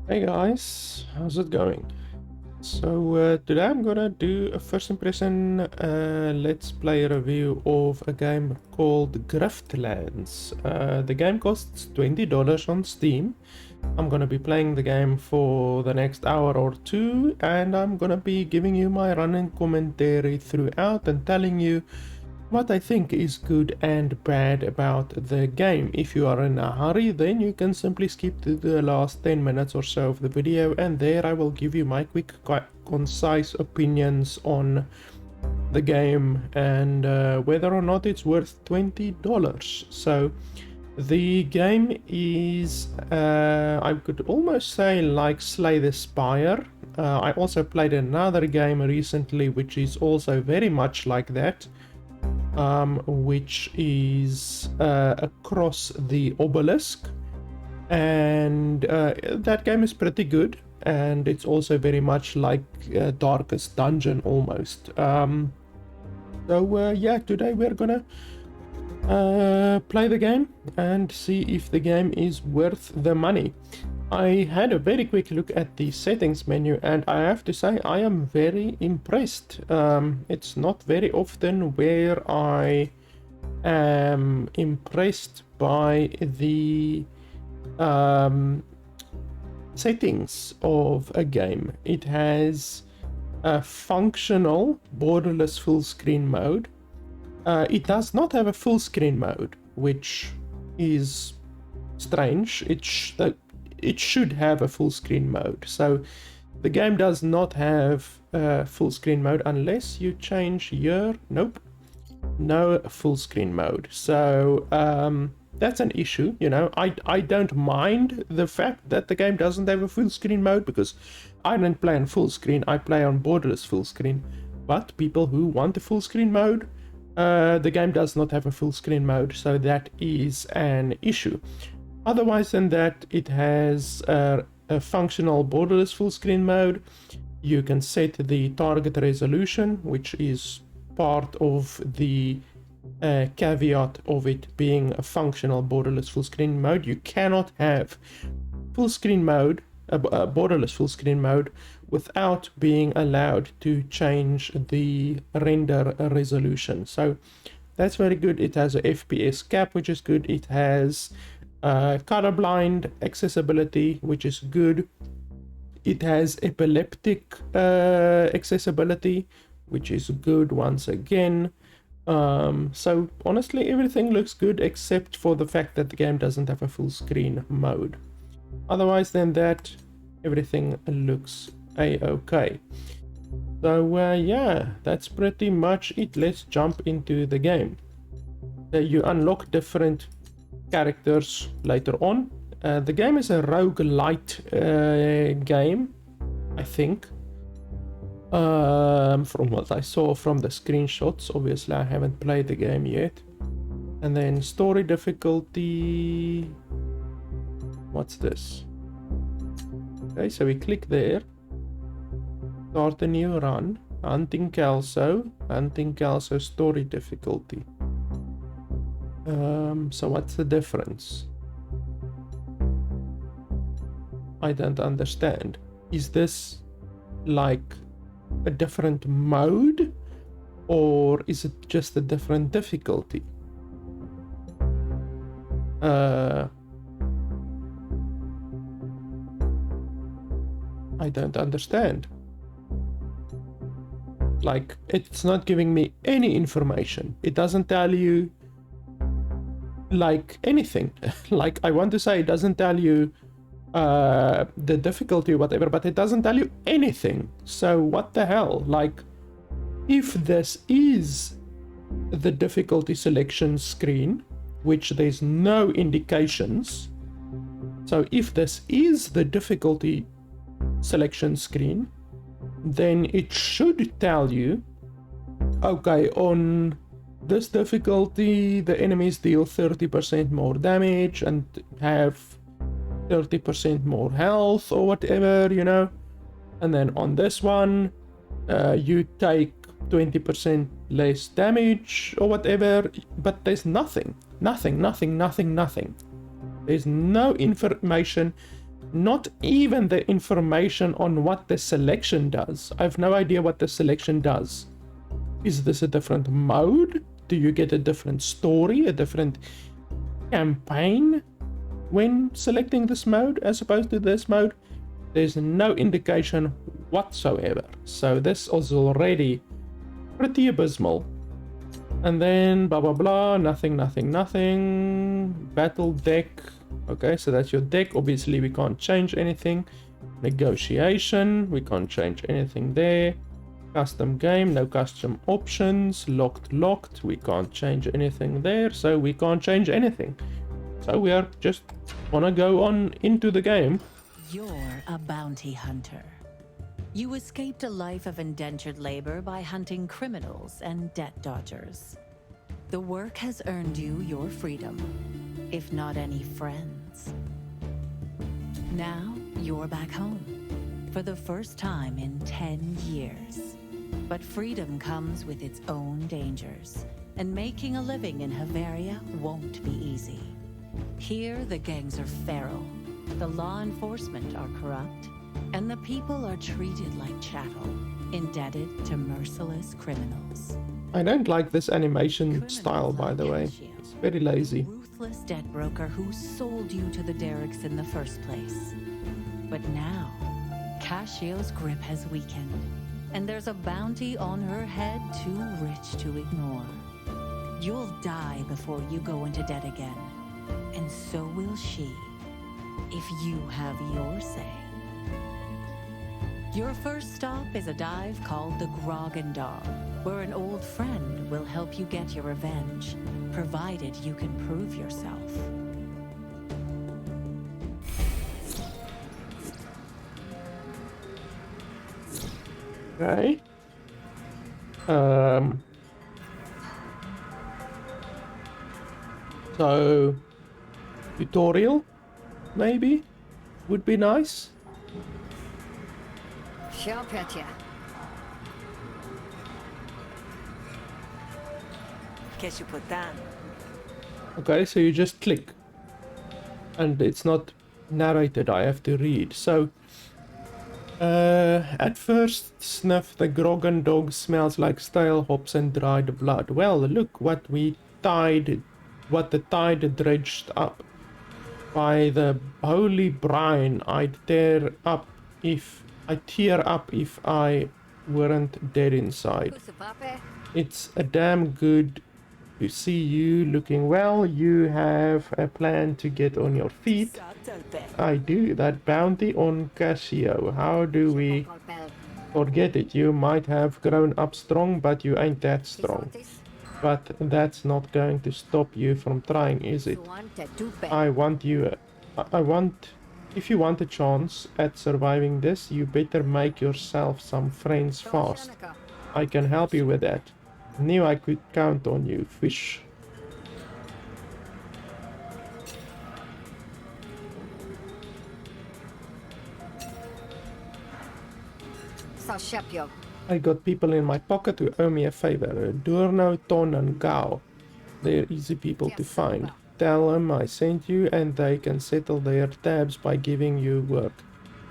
Hey guys, how's it going? So today I'm gonna do a first impression let's play review of a game called Griftlands. The game costs $20 on Steam. I'm gonna be playing the game for the next hour or two, and I'm gonna be giving you my running commentary throughout and telling you what I think is good and bad about the game. If you are in a hurry, then you can simply skip to the last 10 minutes or so of the video, and there I will give you my quick, concise opinions on the game and whether or not it's worth $20. So the game is, I could almost say, like Slay the Spire. I also played another game recently which is also very much like that. Which is Across the Obelisk, and that game is pretty good, and it's also very much like Darkest Dungeon almost. Yeah, today we're gonna play the game and see if the game is worth the money. I had a very quick look at the settings menu, and I have to say I am very impressed. It's not very often where I am impressed by the settings of a game. It has a functional borderless full screen mode. It does not have a full screen mode, which is strange. It should have a full screen mode. So the game does not have a full screen mode unless you change here. Nope, no full screen mode. So that's an issue. You know, I don't mind the fact that the game doesn't have a full screen mode, because I don't play on full screen, I play on borderless full screen. But people who want a full screen mode, the game does not have a full screen mode, so that is an issue. Otherwise than that, it has a functional borderless full screen mode. You can set the target resolution, which is part of the caveat of it being a functional borderless full screen mode. You cannot have full screen mode, borderless full screen mode, without being allowed to change the render resolution. So that's very good. It has a FPS cap, which is good. It has colorblind accessibility, which is good. It has epileptic accessibility, which is good once again. So honestly, everything looks good except for the fact that the game doesn't have a full screen mode. Otherwise than that, everything looks a-okay. So yeah, that's pretty much it. Let's jump into the game. You unlock different characters later on. The game is a roguelite game, I think. From what I saw from the screenshots. Obviously I haven't played the game yet. And then story difficulty, what's this? Okay, so we click there, start a new run, hunting Kelso story difficulty. So what's the difference? I don't understand. Is this like a different mode, or is it just a different difficulty? I don't understand. Like, it's not giving me any information. It doesn't tell you like anything. Like, I want to say it doesn't tell you the difficulty or whatever, but it doesn't tell you anything. So what the hell? Like, if this is the difficulty selection screen, which there's no indications, so if this is the difficulty selection screen, then it should tell you, okay, on this difficulty the enemies deal 30% more damage and have 30% more health or whatever, you know. And then on this one, you take 20% less damage or whatever, but there's nothing. There's no information Not even the information on what the selection does. I have no idea what the selection does. Is this a different mode? Do you get a different story, a different campaign when selecting this mode as opposed to this mode? There's no indication whatsoever. So this is already pretty abysmal. And then blah blah blah, nothing. Battle deck. Okay, so that's your deck. Obviously we can't change anything. Negotiation, we can't change anything there. Custom game, no custom options. Locked, we can't change anything there, so we can't change anything. So we are just wanna go on into the game. You're a bounty hunter. You escaped a life of indentured labor by hunting criminals and debt dodgers. The work has earned you your freedom, if not any friends. Now you're back home, for the first time in 10 years. But freedom comes with its own dangers, and making a living in Havaria won't be easy. Here the gangs are feral, the law enforcement are corrupt, and the people are treated like chattel, indebted to merciless criminals. I don't like this animation style, by the way. It's very lazy. The ruthless debt broker who sold you to the Derricks in the first place. But now, Cassio's grip has weakened, and there's a bounty on her head too rich to ignore. You'll die before you go into debt again, and so will she, if you have your say. Your first stop is a dive called the Grog and Dog, where an old friend will help you get your revenge, provided you can prove yourself. Okay. So tutorial maybe would be nice. Sure, Petya. Qu'est-ce que tu peux t'en? Okay, so you just click and it's not narrated, I have to read. So at first sniff, the Grog and Dog smells like stale hops and dried blood. Well, look what the tide dredged up. By the holy brine, I'd tear up if I weren't dead inside. It's a damn good to see you looking well. You have a plan to get on your feet. I do. That bounty on Cassio. How do we forget it? You might have grown up strong, but you ain't that strong. But that's not going to stop you from trying, is it? If you want a chance at surviving this, you better make yourself some friends fast. I can help you with that. Knew I could count on you, fish. I got people in my pocket who owe me a favor. Durno, Ton and Gao. They're easy people to find. Tell them I sent you and they can settle their tabs by giving you work.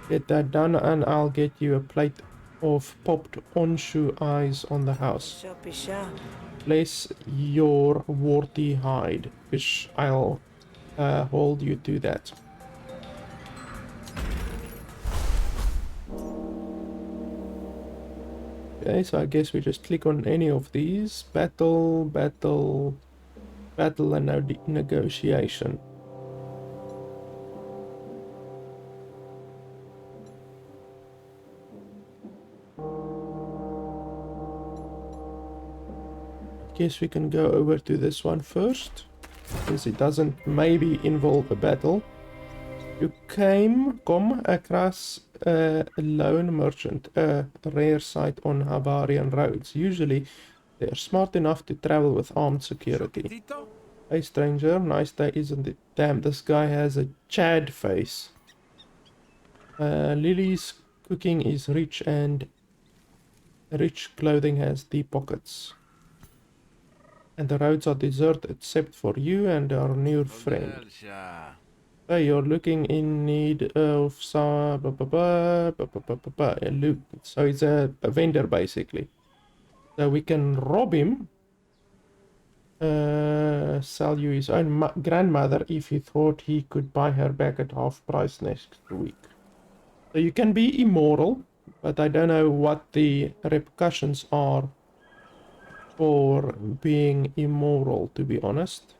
Get that done and I'll get you a plate of popped Onshu eyes on the house. Bless your warty hide, which I'll hold you to that. Okay, so I guess we just click on any of these. Battle and negotiation. Guess we can go over to this one first, because it doesn't maybe involve a battle. You come across a lone merchant, a rare sight on Havarian roads. Usually they're smart enough to travel with armed security. Hey stranger, nice day, isn't it? Damn, this guy has a Chad face. Lily's cooking is rich and rich clothing has deep pockets. And the roads are deserted except for you and our new friend. Hey, you're looking in need of some loot. So it's a vendor basically. So we can rob him. Sell you his own grandmother if he thought he could buy her back at half price next week. So you can be immoral, but I don't know what the repercussions are for being immoral, to be honest.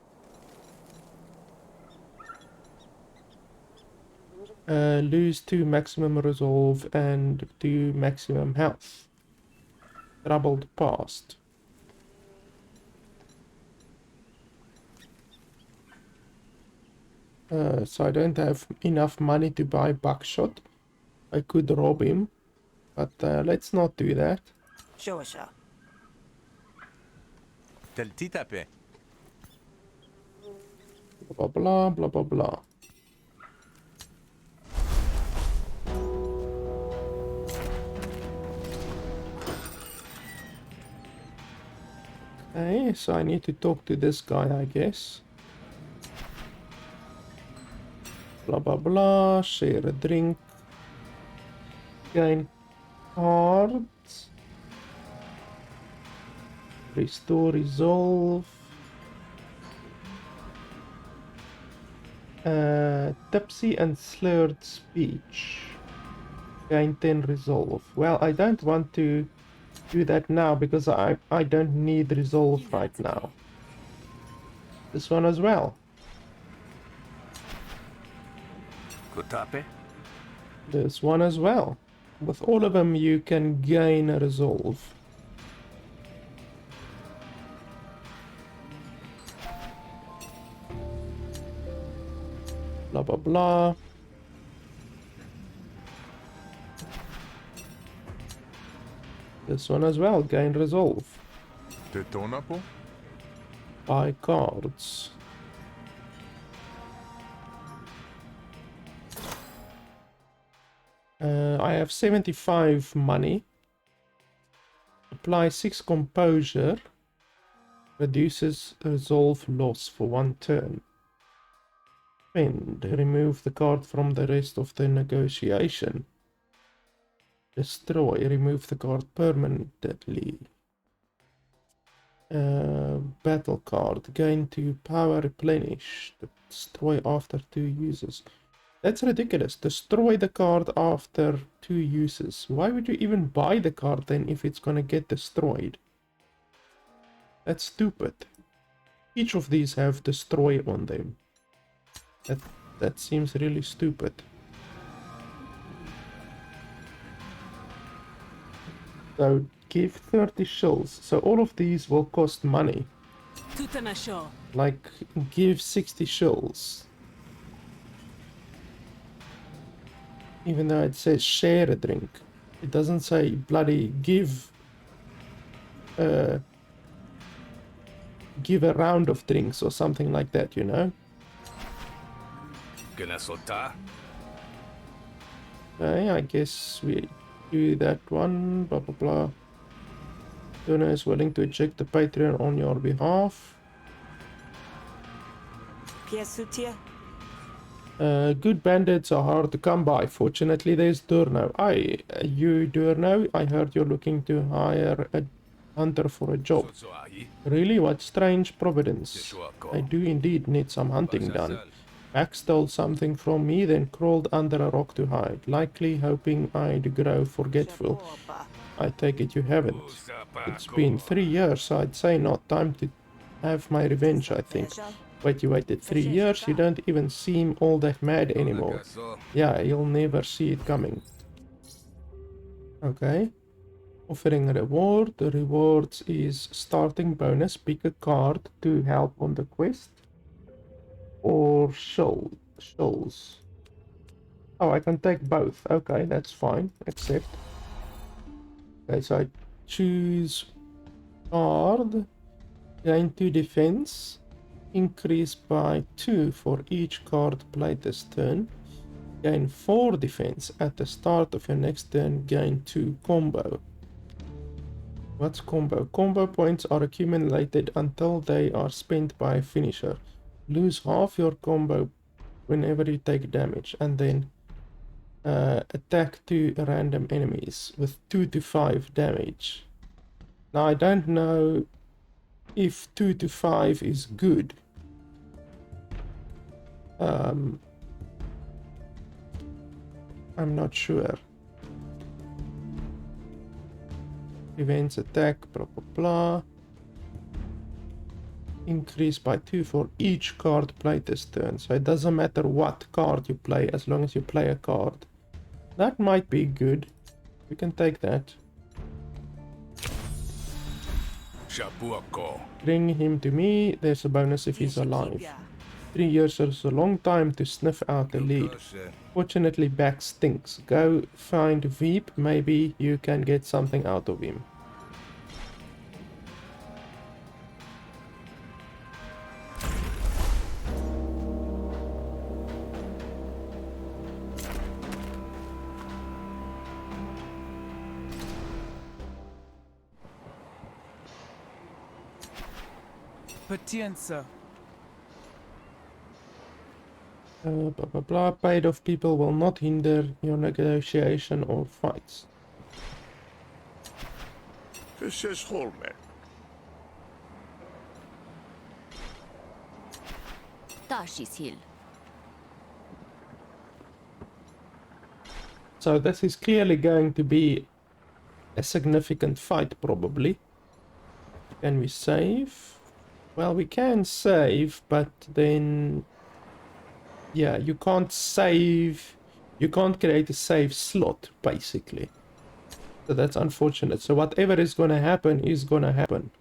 Lose 2 maximum resolve and 2 maximum health. Troubled past. So I don't have enough money to buy buckshot. I could rob him, but let's not do that. Show us up. T'as le petit tapet. Blah blah blah blah blah. Okay, so I need to talk to this guy, I guess. Blah blah blah, share a drink. Gain cards. Restore resolve. Tipsy and slurred speech. Gain 10 resolve. Well, I don't want to do that now because I don't need resolve right now. This one as well. Tape. This one as well. With all of them you can gain a resolve. Blah blah blah. This one as well, gain resolve. De ton appel? Buy cards. I have 75 money. Apply 6 composure. Reduces resolve loss for 1 turn. Spend. Remove the card from the rest of the negotiation. Destroy. Remove the card permanently. Battle card. Gain 2 power. Replenish. Destroy after 2 uses. That's ridiculous. Destroy the card after 2 uses. Why would you even buy the card then if it's gonna get destroyed? That's stupid. Each of these have destroy on them. That seems really stupid. So give 30 shills. So all of these will cost money. Like give 60 shills. Even though it says share a drink, it doesn't say bloody give a round of drinks or something like that, you know? Okay, I guess we do that one, blah blah blah. Donor is willing to eject the Patreon on your behalf. Pièce soutien. Good bandits are hard to come by. Fortunately, there's Durno. You Durno, I heard you're looking to hire a hunter for a job. Really? What strange providence. I do indeed need some hunting done. Max stole something from me, then crawled under a rock to hide, likely hoping I'd grow forgetful. I take it you haven't. It's been 3 years, so I'd say not. Time to have my revenge, I think. Wait, you waited 3 years? You don't even seem all that mad anymore. Yeah, you'll never see it coming. Okay. Offering a reward. The rewards is starting bonus. Pick a card to help on the quest. Or shoals. Oh, I can take both. Okay, that's fine. Accept. Okay, so I choose card. Gain 2 defense. Increase by 2 for each card played this turn. Gain 4 defense at the start of your next turn. Gain 2 combo. What's combo? Combo points are accumulated until they are spent by a finisher. Lose half your combo whenever you take damage, and then attack 2 random enemies with 2 to 5 damage. Now I don't know if 2 to 5 is good. I'm not sure. Events attack, blah blah blah. Increase by 2 for each card played this turn. So it doesn't matter what card you play as long as you play a card. That might be good. We can take that. Bring him to me. There's a bonus if he's alive. 3 years is a long time to sniff out a lead. Fortunately, back stinks. Go find Veep. Maybe you can get something out of him. Patienza. Blah blah blah. Paid off people will not hinder your negotiation or fights. So this is clearly going to be a significant fight, probably. Can we save? Well, we can save, but then... yeah, you can't save... you can't create a save slot, basically. So that's unfortunate. So whatever is gonna happen is gonna happen.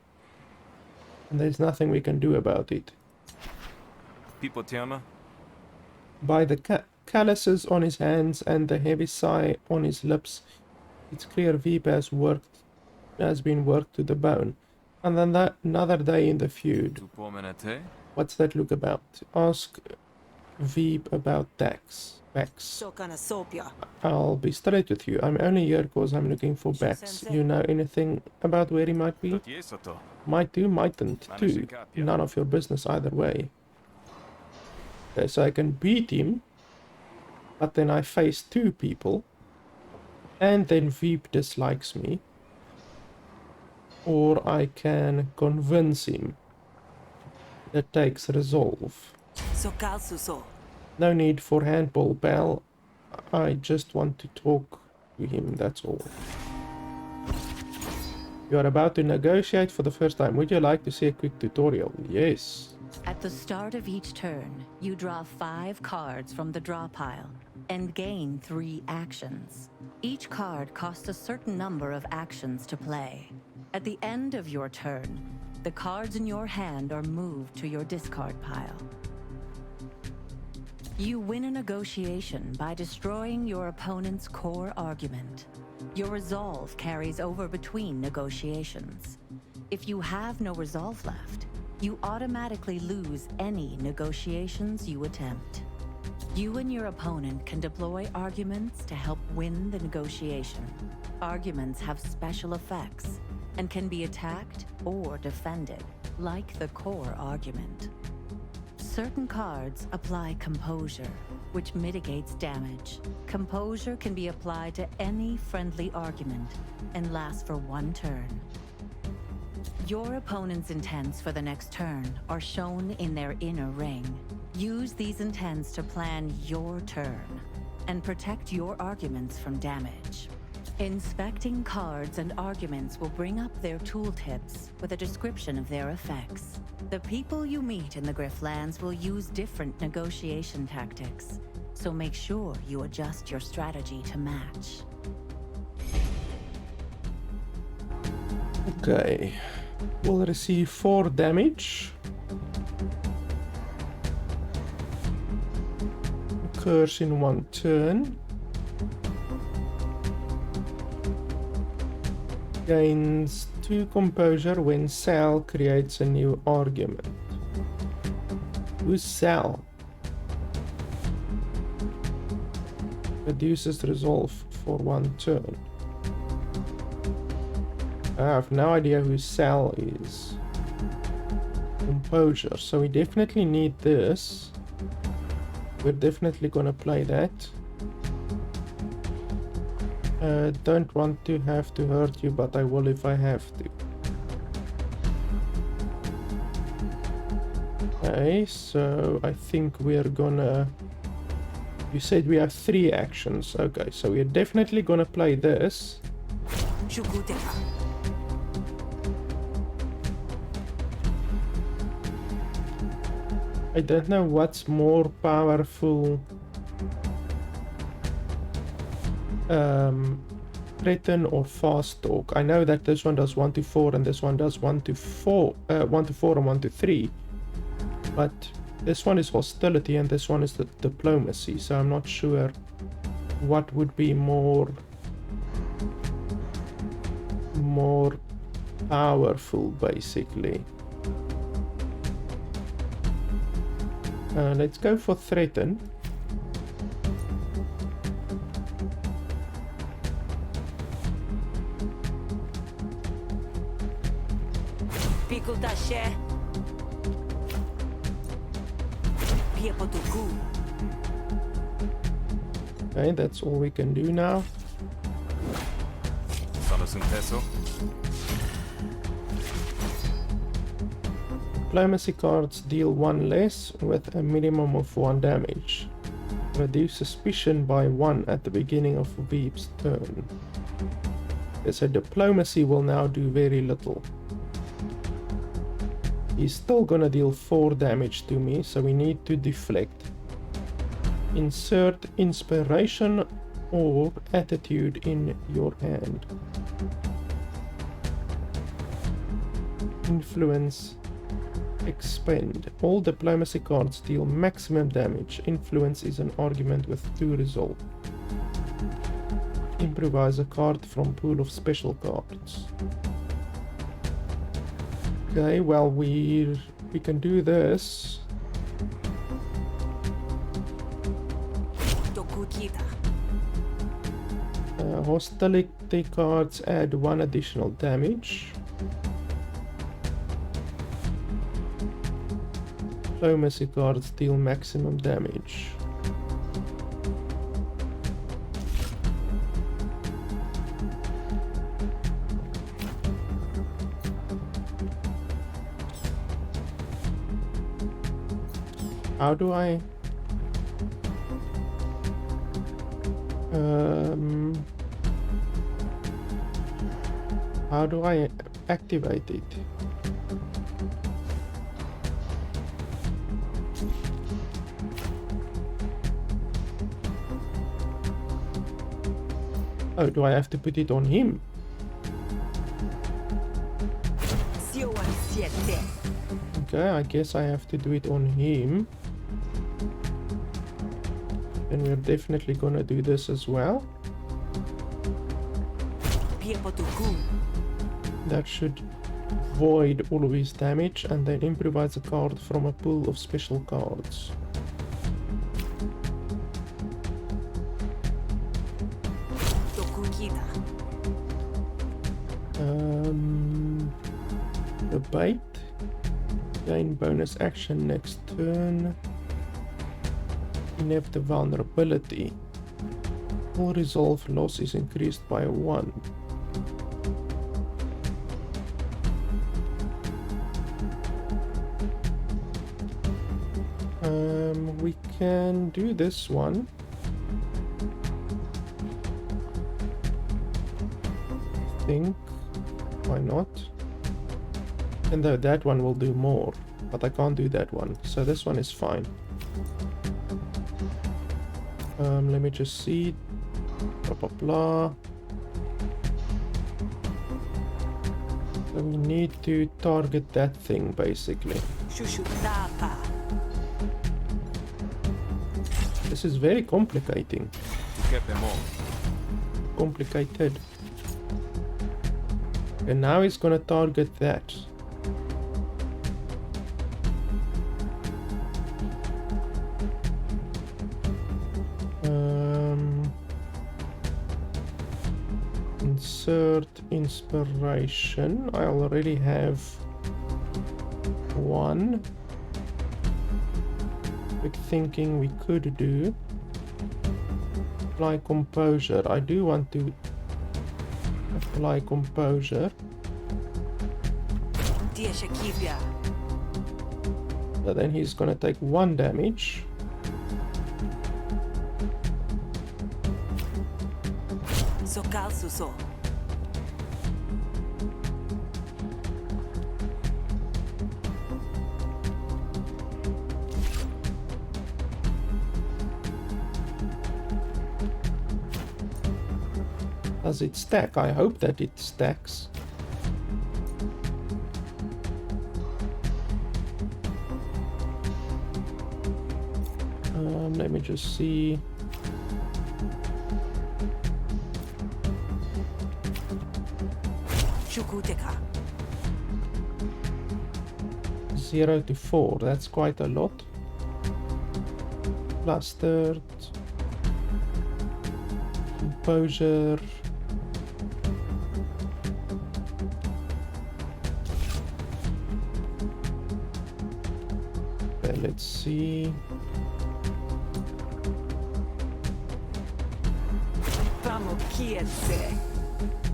And there's nothing we can do about it. By the calluses on his hands and the heavy sigh on his lips, it's clear Veep has been worked to the bone. And then another day in the feud. What's that look about? Ask Veep about Dax. Bax. I'll be straight with you. I'm only here because I'm looking for Bax. You know anything about where he might be? Might do, mightn't too. None of your business either way. Okay, so I can beat him, but then I face 2 people, and then Veep dislikes me. Or I can convince him. That takes resolve. No need for handball, pal. I just want to talk to him, that's all. You are about to negotiate for the first time. Would you like to see a quick tutorial? Yes. At the start of each turn, you draw 5 cards from the draw pile and gain 3 actions. Each card costs a certain number of actions to play. At the end of your turn, the cards in your hand are moved to your discard pile. You win a negotiation by destroying your opponent's core argument. Your resolve carries over between negotiations. If you have no resolve left, you automatically lose any negotiations you attempt. You and your opponent can deploy arguments to help win the negotiation. Arguments have special effects and can be attacked or defended, like the core argument. Certain cards apply composure, which mitigates damage. Composure can be applied to any friendly argument and lasts for 1 turn. Your opponent's intents for the next turn are shown in their inner ring. Use these intents to plan your turn and protect your arguments from damage. Inspecting cards and arguments will bring up their tooltips with a description of their effects. The people you meet in the Griftlands will use different negotiation tactics, so make sure you adjust your strategy to match. Okay. We'll receive 4 damage. Occurs in 1 turn. Gains 2 composure when Sal creates a new argument. Who's Sal? Reduces resolve for 1 turn. I have no idea who Sal is. Composure, so we definitely need this. We're definitely gonna play that. Don't want to have to hurt you, but I will if I have to. Okay, so I think we're gonna... You said we have 3 actions. Okay, so we're definitely gonna play this. Shukuteka. I don't know what's more powerful. Threaten or fast talk. I know that this one does 1 to 4 and this one does 1 to 4 and 1 to 3. But this one is hostility and this one is the diplomacy, so I'm not sure what would be more powerful, basically. Let's go for threaten. Pikutashe. Piepotuku. Okay, that's all we can do now. Solo un peso. Diplomacy cards deal 1 less with a minimum of 1 damage. Reduce suspicion by 1 at the beginning of Veep's turn. Okay, so diplomacy will now do very little. He's still gonna deal 4 damage to me, so we need to deflect. Insert inspiration or attitude in your hand. Influence. Expend. All diplomacy cards deal maximum damage. Influence is an argument with 2 resolve. Improvise a card from pool of special cards. Okay, well we can do this. Dokukita. Hostility cards add 1 additional damage. Diplomacy cards deal maximum damage. How do I... how do I activate it? Oh, do I have to put it on him? Okay, I guess I have to do it on him. And we're definitely gonna do this as well. That should void all of his damage and then improvise a card from a pool of special cards. The bait. Gain bonus action next turn. Inhibit the vulnerability. All resolve loss is increased by 1. We can do this one. I think. Why not? And that one will do more, but I can't do that one, so this one is fine. Let me just see. Blah blah blah. So we need to target that thing basically. This is very complicating. Complicated. And now he's gonna target that. Insert inspiration. I already have 1. quick thinking we could do. Apply composure. I do want to apply composure. But then he's gonna take 1 damage. Does it stack? I hope that it stacks. Let me just see. Zero to 4, that's quite a lot. Plus third. Composure. Okay, let's see.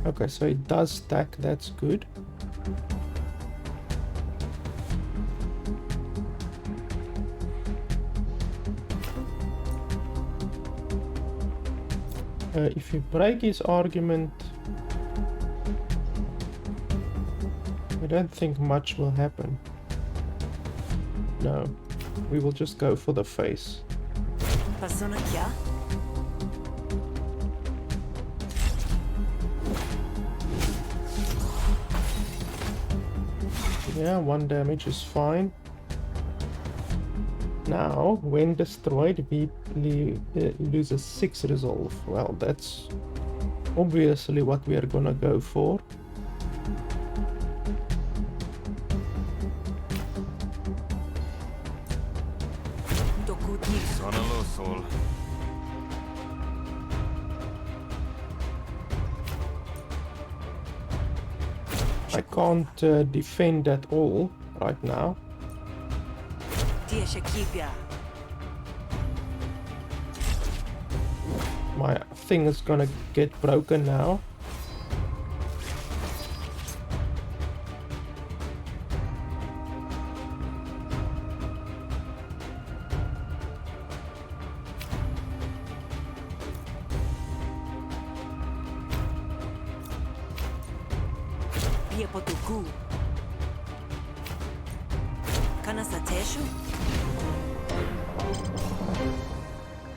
Okay, so it does stack, that's good. If you break his argument, I don't think much will happen. No, we will just go for the face. Yeah, 1 damage is fine. Now, when destroyed, we lose a 6 resolve. Well, that's obviously what we are gonna go for. I can't defend at all right now. My thing is gonna get broken now.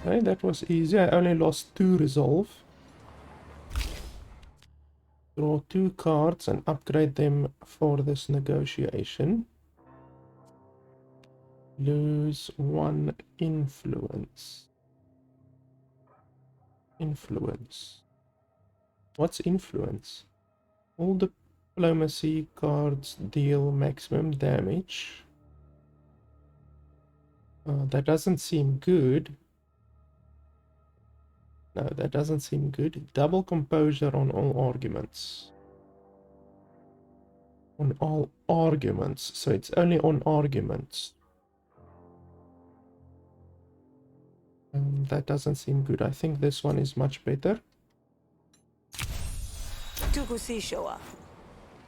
Okay, that was easy. I only lost 2 resolve. Draw 2 cards and upgrade them for this negotiation. Lose 1 influence. Influence. What's influence? All diplomacy cards deal maximum damage. That doesn't seem good. No, that doesn't seem good. Double composure on all arguments. On all arguments. So it's only on arguments. That doesn't seem good. I think this one is much better.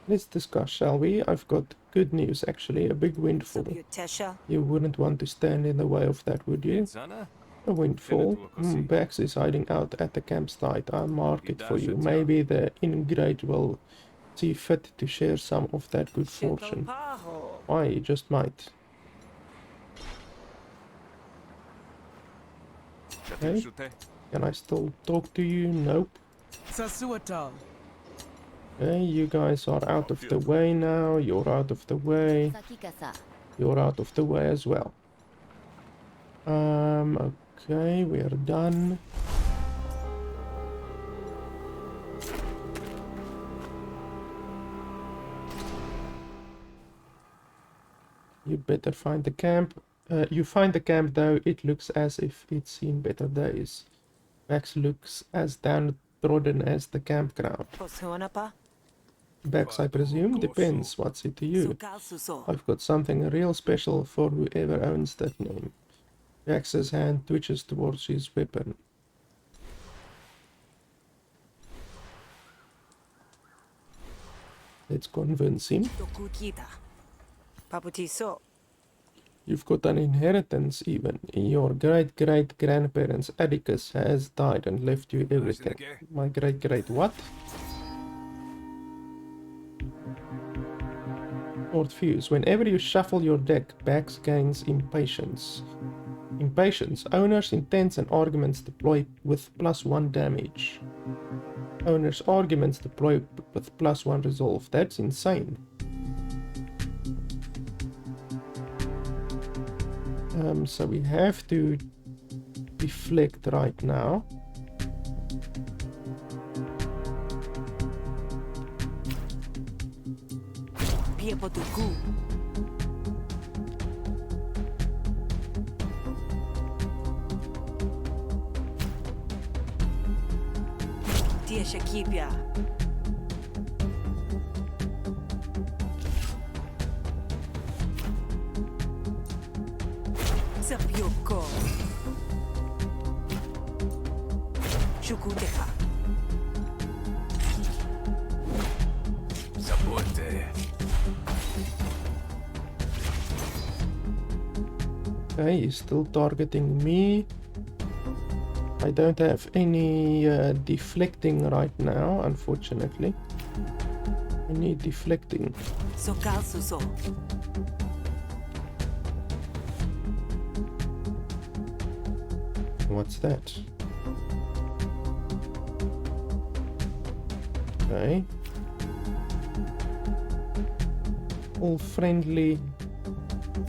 Let's discuss, shall we? I've got good news, actually. A big windfall. You wouldn't want to stand in the way of that, would you? A windfall. Bex is hiding out at the campsite. I'll mark it for you. Maybe the ingrate will see fit to share some of that good fortune. Why, you just might. Okay. Can I still talk to you? Nope. Okay, you guys are out of the way now. You're out of the way. You're out of the way as well. Okay, we are done. You better find the camp. You find the camp though, it looks as if it's seen better days. Max looks as downtrodden as the campground. Bex, I presume? Depends. What's it to you? I've got something real special for whoever owns that name. Jax's hand twitches towards his weapon. Let's convince him. Dokukita. Paputiso. You've got an inheritance even. Your great-great-grandparents Atticus has died and left you everything. My great-great what? Short fuse. Whenever you shuffle your deck, Bax gains impatience. Impatience. Owner's intents and arguments deploy with +1 damage. Owner's arguments deploy with +1 resolve. That's insane. So we have to deflect right now. Piepotuku. Tia Shakipia. Sapyoko. Shukuteka. Sabote. Okay, he's still targeting me. I don't have any deflecting right now, unfortunately. I need deflecting. Sokalsuso. What's that? Okay. All friendly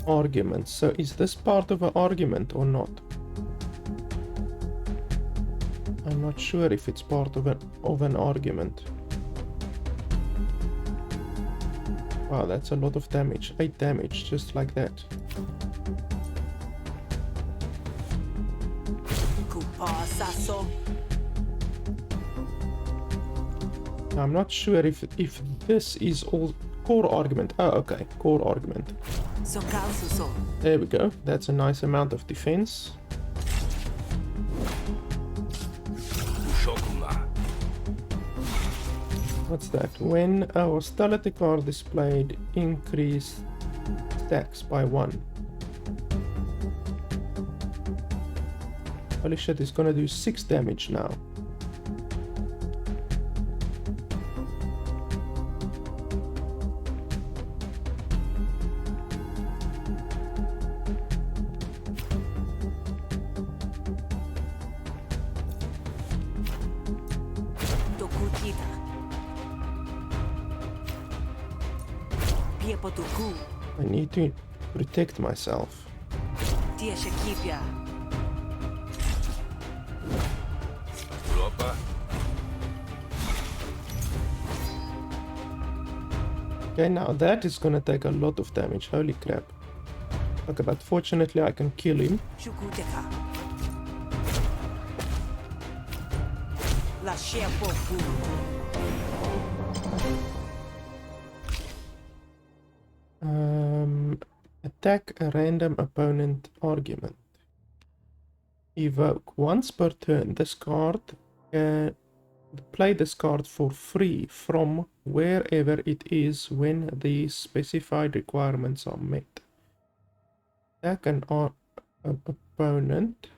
arguments. So is this part of an argument or not? I'm not sure if it's part of an argument. Wow, that's a lot of damage. 8 damage, just like that. Kupasaso. I'm not sure if this is all core argument. Oh, okay, core argument. Sokalsuso. There we go. That's a nice amount of defense. What's that? When a hostility card displayed, increase stacks by 1. Holy shit, it's gonna do 6 damage now. Dokukita. Piepotuku. I need to protect myself. Tia Shakipia. Europa. Okay, now that is gonna take a lot of damage. Holy crap. Okay, but fortunately I can kill him. Shukuteka. La Shepoku. Attack a random opponent argument. Evoke. Once per turn, this card play this card for free from wherever it is when the specified requirements are met. Attack an opponent.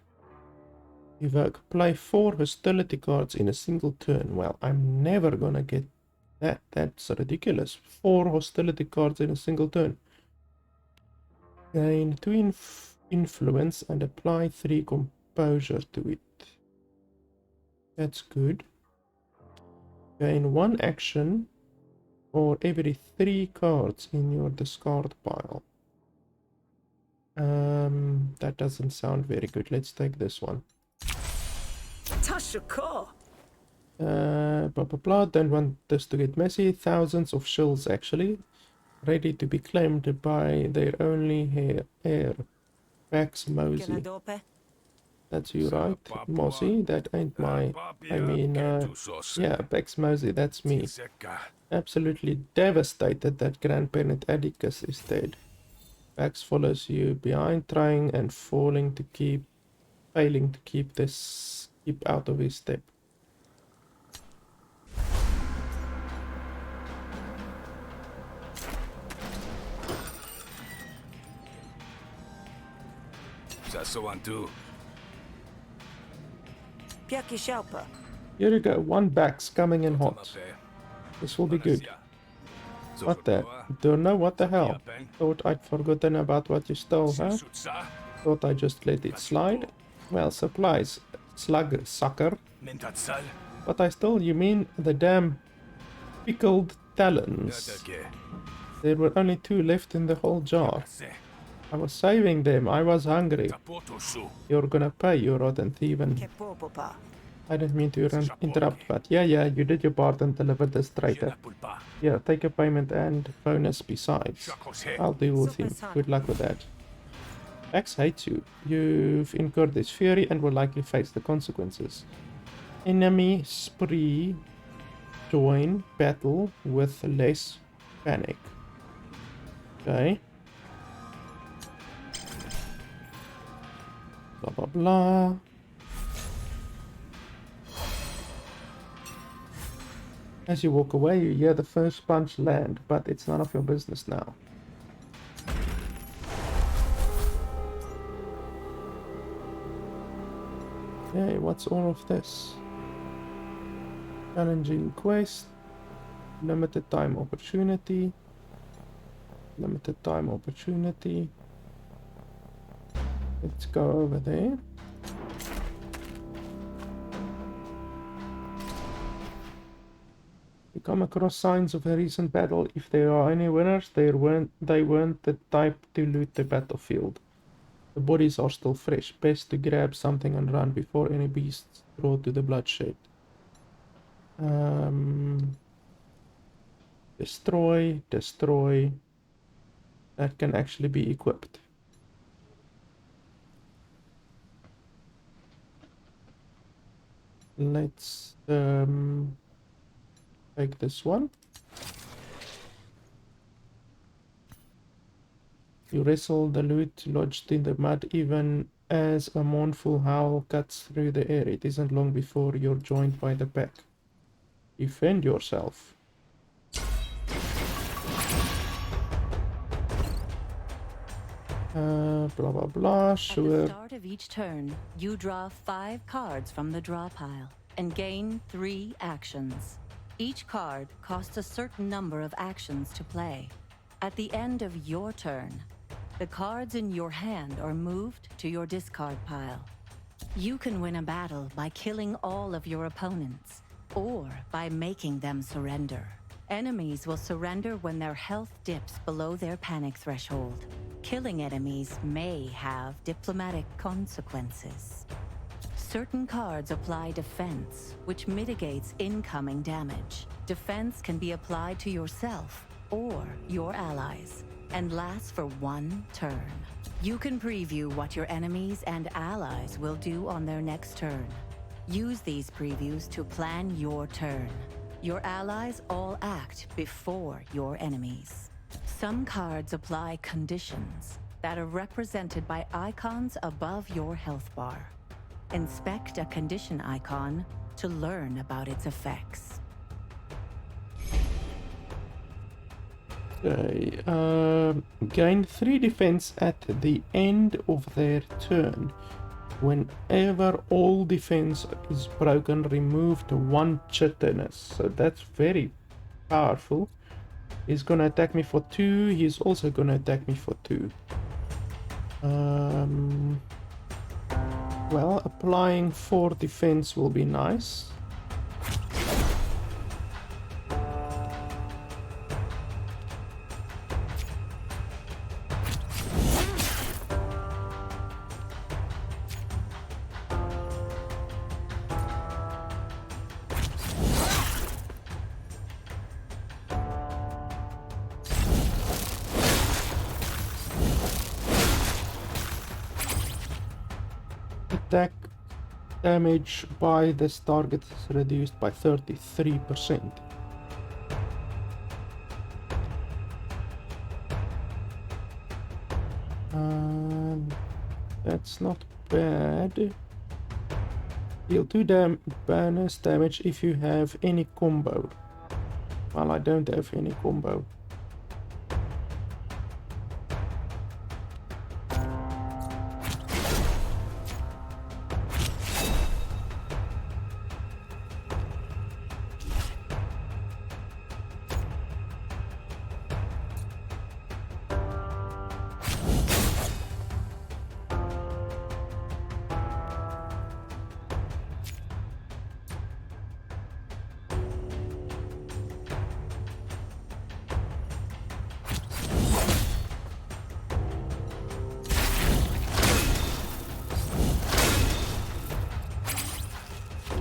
Evoke. Play 4 hostility cards in a single turn. Well, I'm never gonna get that. That's ridiculous. 4 hostility cards in a single turn. Gain 2 influence and apply 3 composure to it. That's good. Gain 1 action for every 3 cards in your discard pile. That doesn't sound very good. Let's take this one. Tashuko. Blah blah blah. Don't want this to get messy. Thousands of shells actually. Ready to be claimed by their only heir, Pax Mosey. Kenadope. That's you, right? Mosey? That ain't my... I mean, yeah, Pax Mosey, that's me. Absolutely devastated that grandparent Atticus is dead. Bax follows you behind, trying and failing to keep this out of his step. Piaki Shelpa. Here you go, 1 Bax coming in hot. This will be good. What the? Don't know what the hell. Thought I'd forgotten about what you stole, huh? Thought I just let it slide. Well, supplies, slug sucker. What I stole, you mean the damn pickled talons? There were only 2 left in the whole jar. I was saving them, I was hungry. You're gonna pay, you rotten thievin'. Kepopopa. I didn't mean to interrupt, but yeah, you did your part and delivered this traitor. Yeah, take a payment and bonus besides. I'll deal with him. Good luck with that. Bax hates you. You've incurred his fury and will likely face the consequences. Enemy spree. Join battle with less panic. Okay. Blah blah blah. As you walk away, you hear the first punch land, but it's none of your business now. Okay, what's all of this? Challenging quest, limited time opportunity, limited time opportunity. Let's go over there. You come across signs of a recent battle. If there are any winners, they weren't the type to loot the battlefield. The bodies are still fresh. Best to grab something and run before any beasts draw to the bloodshed. Destroy. That can actually be equipped. Let's take this one. You wrestle the loot lodged in the mud even as a mournful howl cuts through the air. It isn't long before you're joined by the pack. Defend yourself. Blah blah blah, sure. At the start of each turn, you draw 5 cards from the draw pile and gain 3 actions. Each card costs a certain number of actions to play. At the end of your turn, the cards in your hand are moved to your discard pile. You can win a battle by killing all of your opponents, or by making them surrender. Enemies will surrender when their health dips below their panic threshold. Killing enemies may have diplomatic consequences. Certain cards apply defense, which mitigates incoming damage. Defense can be applied to yourself or your allies, and lasts for 1 turn. You can preview what your enemies and allies will do on their next turn. Use these previews to plan your turn. Your allies all act before your enemies. Some cards apply conditions that are represented by icons above your health bar. Inspect a condition icon to learn about its effects. Okay, gain 3 defense at the end of their turn. Whenever all defense is broken, remove 1 chitinous. So that's very powerful. He's gonna attack me for 2. He's also gonna attack me for 2. Well, applying 4 defense will be nice. Attack damage by this target is reduced by 33%. That's not bad. Deal 2 bonus damage if you have any combo. Well, I don't have any combo.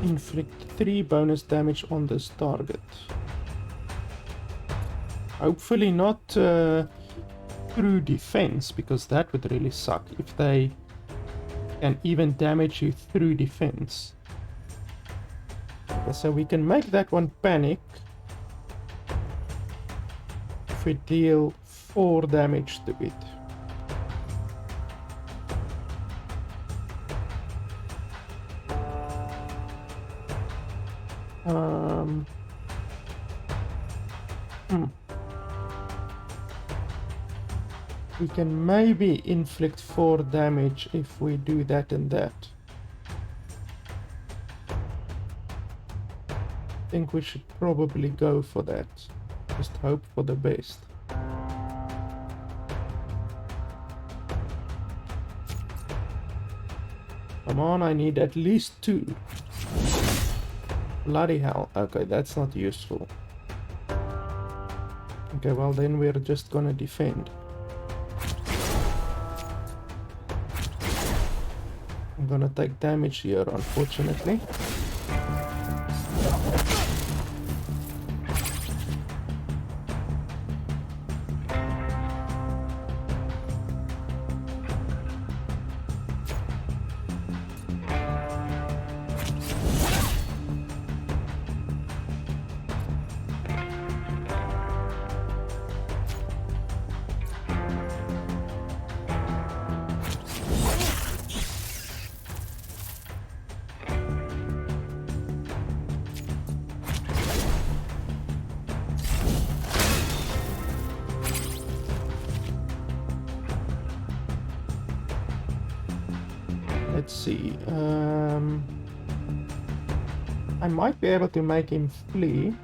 Inflict 3 bonus damage on this target. Hopefully not through defense, because that would really suck if they can even damage you through defense. Okay, so we can make that one panic if we deal 4 damage to it. We can maybe inflict 4 damage if we do that and that. I think we should probably go for that. Just hope for the best. Come on, I need at least 2. Bloody hell. Okay, that's not useful. Okay, well then we're just gonna defend. I'm gonna take damage here, unfortunately. Let's see. I might be able to make him flee.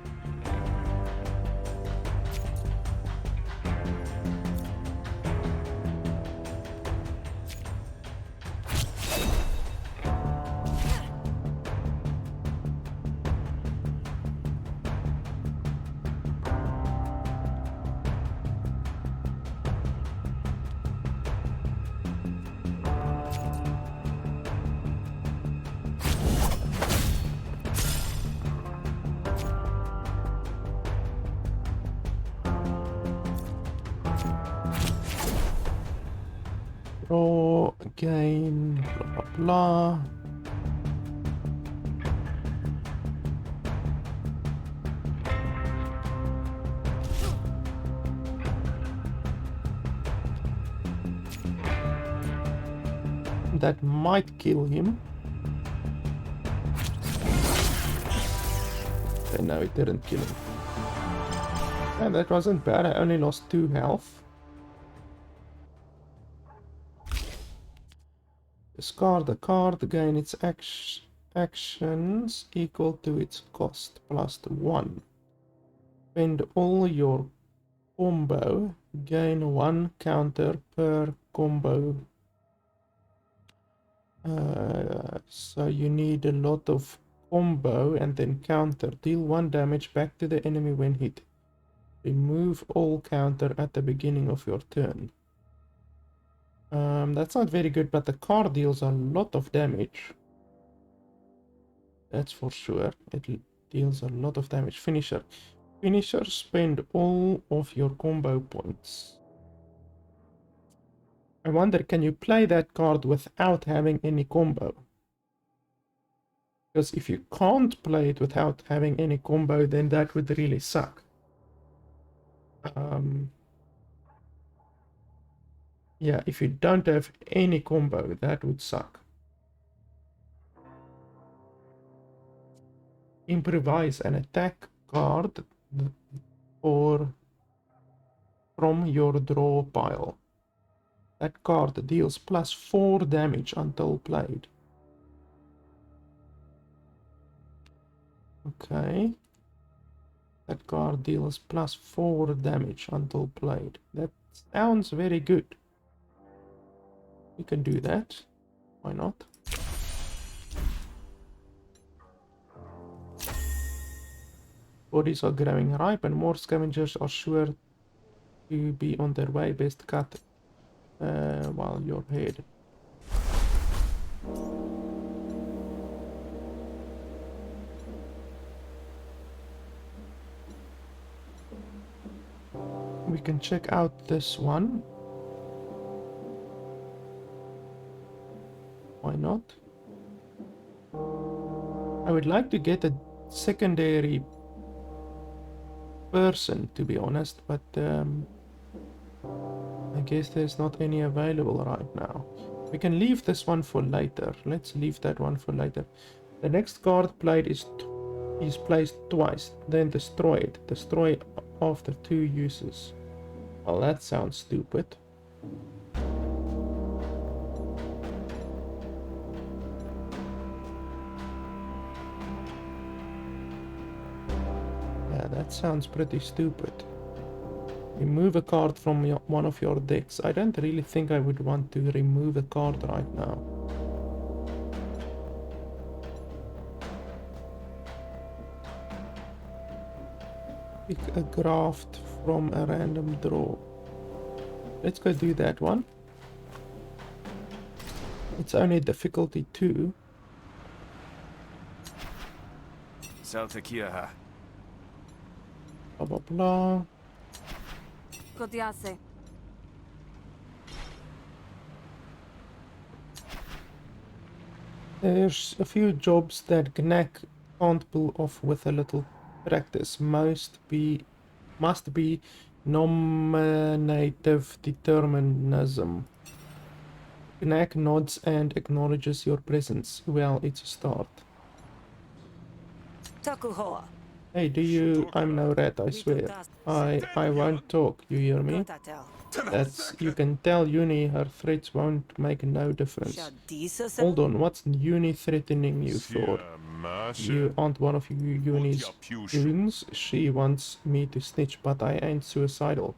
Draw again, blah blah blah. That might kill him. Okay, no, it didn't kill him. And that wasn't bad, I only lost 2 health. Discard a card, gain its actions equal to its cost, plus 1. Spend all your combo, gain 1 counter per combo. So you need a lot of combo and then counter. Deal 1 damage back to the enemy when hit. Remove all counter at the beginning of your turn. That's not very good, but the card deals a lot of damage. That's for sure. It deals a lot of damage. Finisher. Finisher, spend all of your combo points. I wonder, can you play that card without having any combo? Because if you can't play it without having any combo, then that would really suck. Yeah, if you don't have any combo, that would suck. Improvise an attack card or from your draw pile. That card deals +4 damage until played. Okay. That card deals +4 damage until played. That sounds very good. We can do that. Why not? Bodies are growing ripe and more scavengers are sure to be on their way. Best cut while you're ahead. We can check out this one. Why not? I would like to get a secondary person, to be honest, but I guess there's not any available right now. We can leave this one for later. Let's leave that one for later. The next card played is placed twice, then destroyed. Destroy after 2 uses. Well, that sounds stupid. Yeah, that sounds pretty stupid. Remove a card from one of your decks. I don't really think I would want to remove a card right now. Pick a graft from a random draw. Let's go do that one. It's only difficulty 2. Saltakiaha. Blah blah blah. Kodiase. There's a few jobs that Gnak can't pull off with a little practice. Must be nominative determinism. Gnak nods and acknowledges your presence. Well, it's a start. Takuhoa. Hey, do you... I'm no rat, I swear. I won't talk, you hear me? Rotatel. That's... You can tell Uni her threats won't make no difference. Shadisa. Hold on, what's Uni threatening you for? You aren't one of Uni's goons. She wants me to snitch, but I ain't suicidal.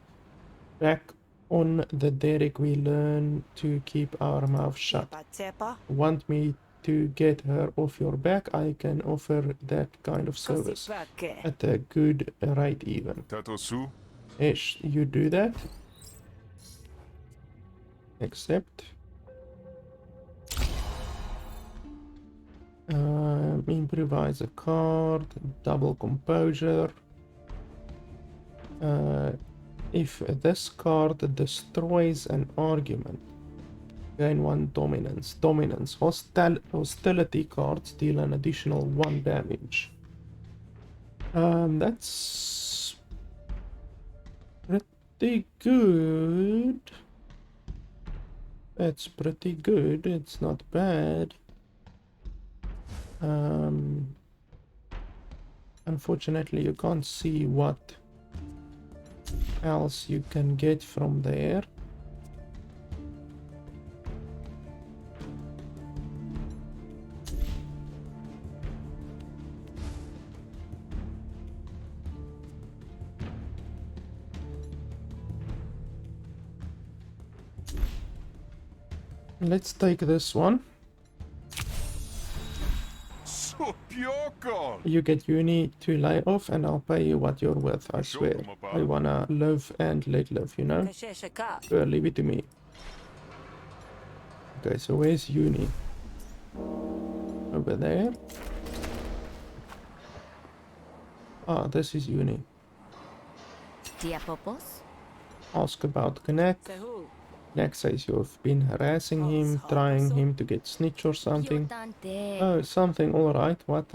Back on the derrick we learn to keep our mouth shut. Tepa. Want me to get her off your back? I can offer that kind of service. Kosipake. At a good rate even. Tatosu. Ish, you do that? Accept. Improvise a card, double composure. If this card destroys an argument, gain 1 dominance. Hostility cards deal an additional 1 damage. That's pretty good. That's pretty good. It's not bad. Unfortunately, you can't see what else you can get from there. Let's take this one. You get Uni to lay off and I'll pay you what you're worth, I swear. I wanna live and let live, you know? Kasheshaka. Sure, leave it to me. Okay, so where's Uni? Over there. Ah, this is Uni. Diapopos? Ask about Gnak. Sehu. Gnak says you've been harassing him, trying him to get snitch or something. Oh, something, alright. What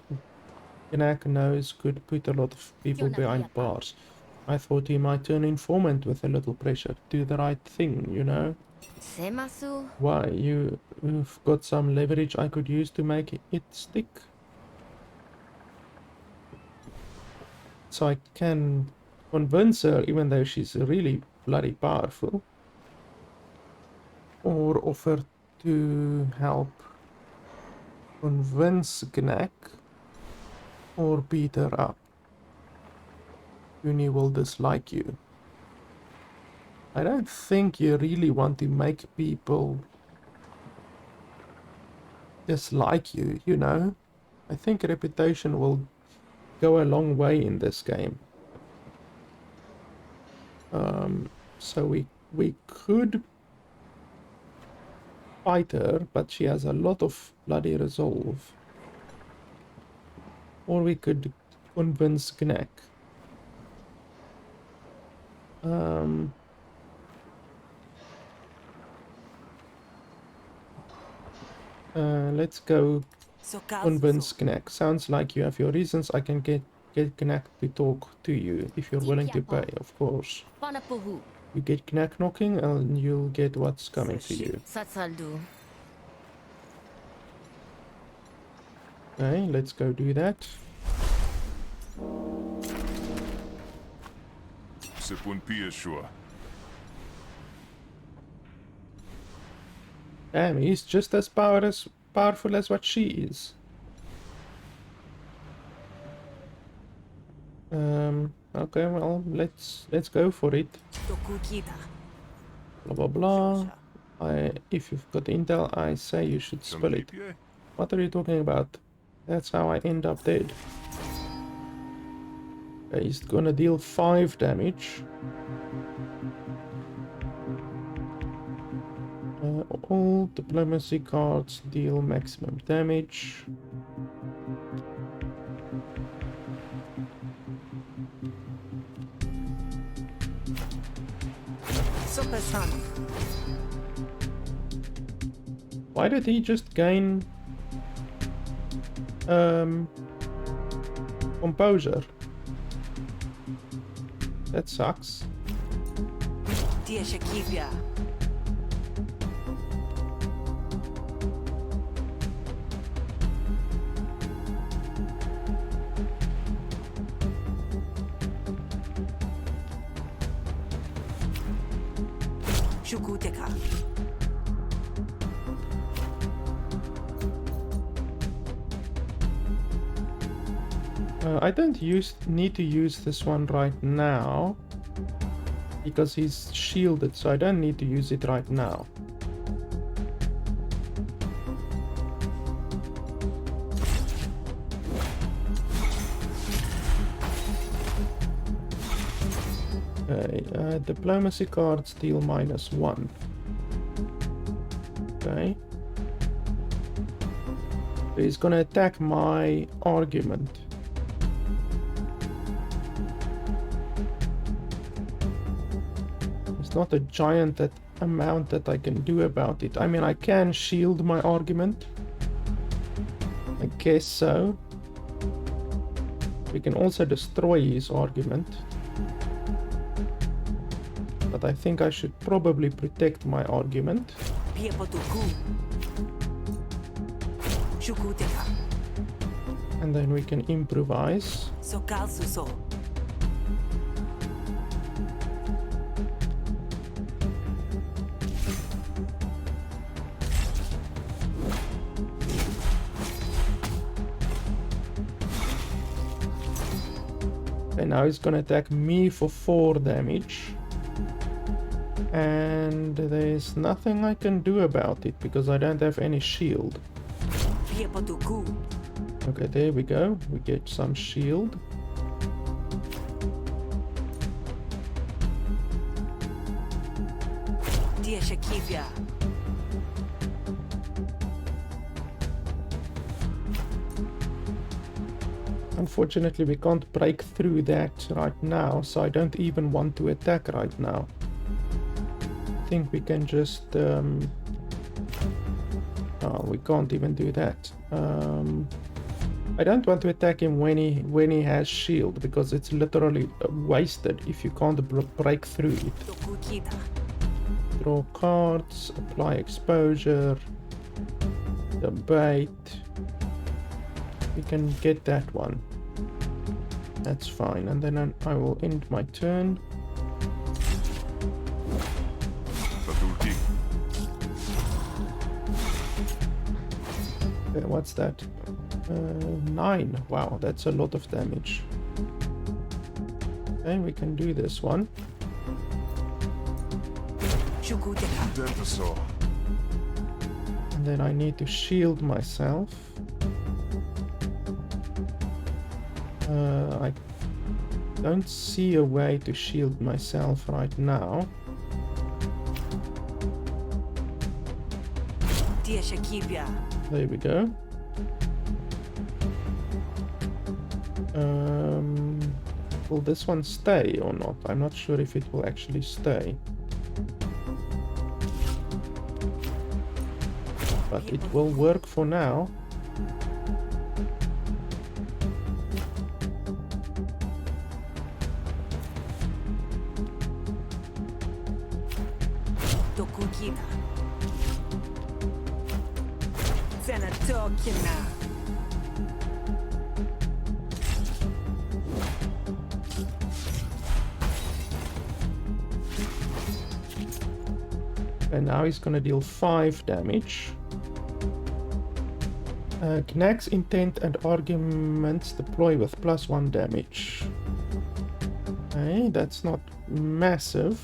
Gnak knows could put a lot of people behind bars. I thought he might turn informant with a little pressure. Do the right thing, you know? Semasu? Why? You've got some leverage I could use to make it stick. So I can convince her, even though she's really bloody powerful. Or offer to help convince Gnak. Or beat her up. Uni will dislike you. I don't think you really want to make people dislike you, you know? I think reputation will go a long way in this game. So we could fight her, but she has a lot of bloody resolve. Or we could convince Gnak. Let's go convince Gnak. Sounds like you have your reasons. I can get Gnak to talk to you if you're willing to pay, of course. You get Gnak knocking and you'll get what's coming to you. Satsaldu. Okay, let's go do that. Damn, he's just as powerful as what she is. Okay, well, let's go for it. Blah blah blah. If you've got intel, I say you should spill it. What are you talking about? That's how I end up dead. Okay, he's gonna deal 5 damage. All diplomacy cards deal maximum damage. Why did he just gain composure? That sucks. I don't need to use this one right now because he's shielded, so I don't need to use it right now. Okay, diplomacy cards deal -1. Okay. He's gonna attack my argument. It's not a giant amount that I can do about it. I mean, I can shield my argument. I guess so. We can also destroy his argument. But I think I should probably protect my argument. And then we can improvise. And now he's gonna attack me for 4 damage. And there's nothing I can do about it because I don't have any shield. Okay, there we go. We get some shield. Unfortunately, we can't break through that right now, so I don't even want to attack right now. I think we can just... Oh, we can't even do that. I don't want to attack him when he has shield, because it's literally wasted if you can't break through it. Draw cards, apply exposure, debate. We can get that one. That's fine. And then I will end my turn. Tatuki. Okay, what's that? 9. Wow, that's a lot of damage. Okay, we can do this one. Shukuteka. Dentasaw. And then I need to shield myself. I don't see a way to shield myself right now. Tieshakibia. There we go. Will this one stay or not? I'm not sure if it will actually stay. But it will work for now. Dokukina. Zenatokina. And now he's gonna deal 5 damage. Knacks, intent, and arguments deploy with +1 damage. Okay, that's not massive.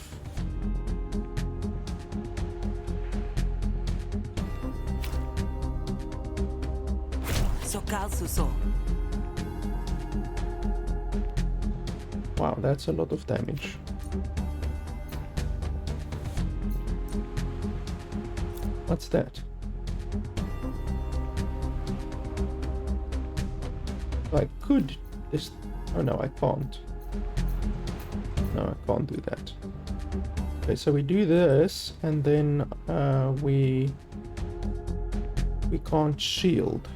Sokalsuso. Wow, that's a lot of damage. What's that? I could just... Oh no, I can't. No, I can't do that. Okay, so we do this, and then we can't shield.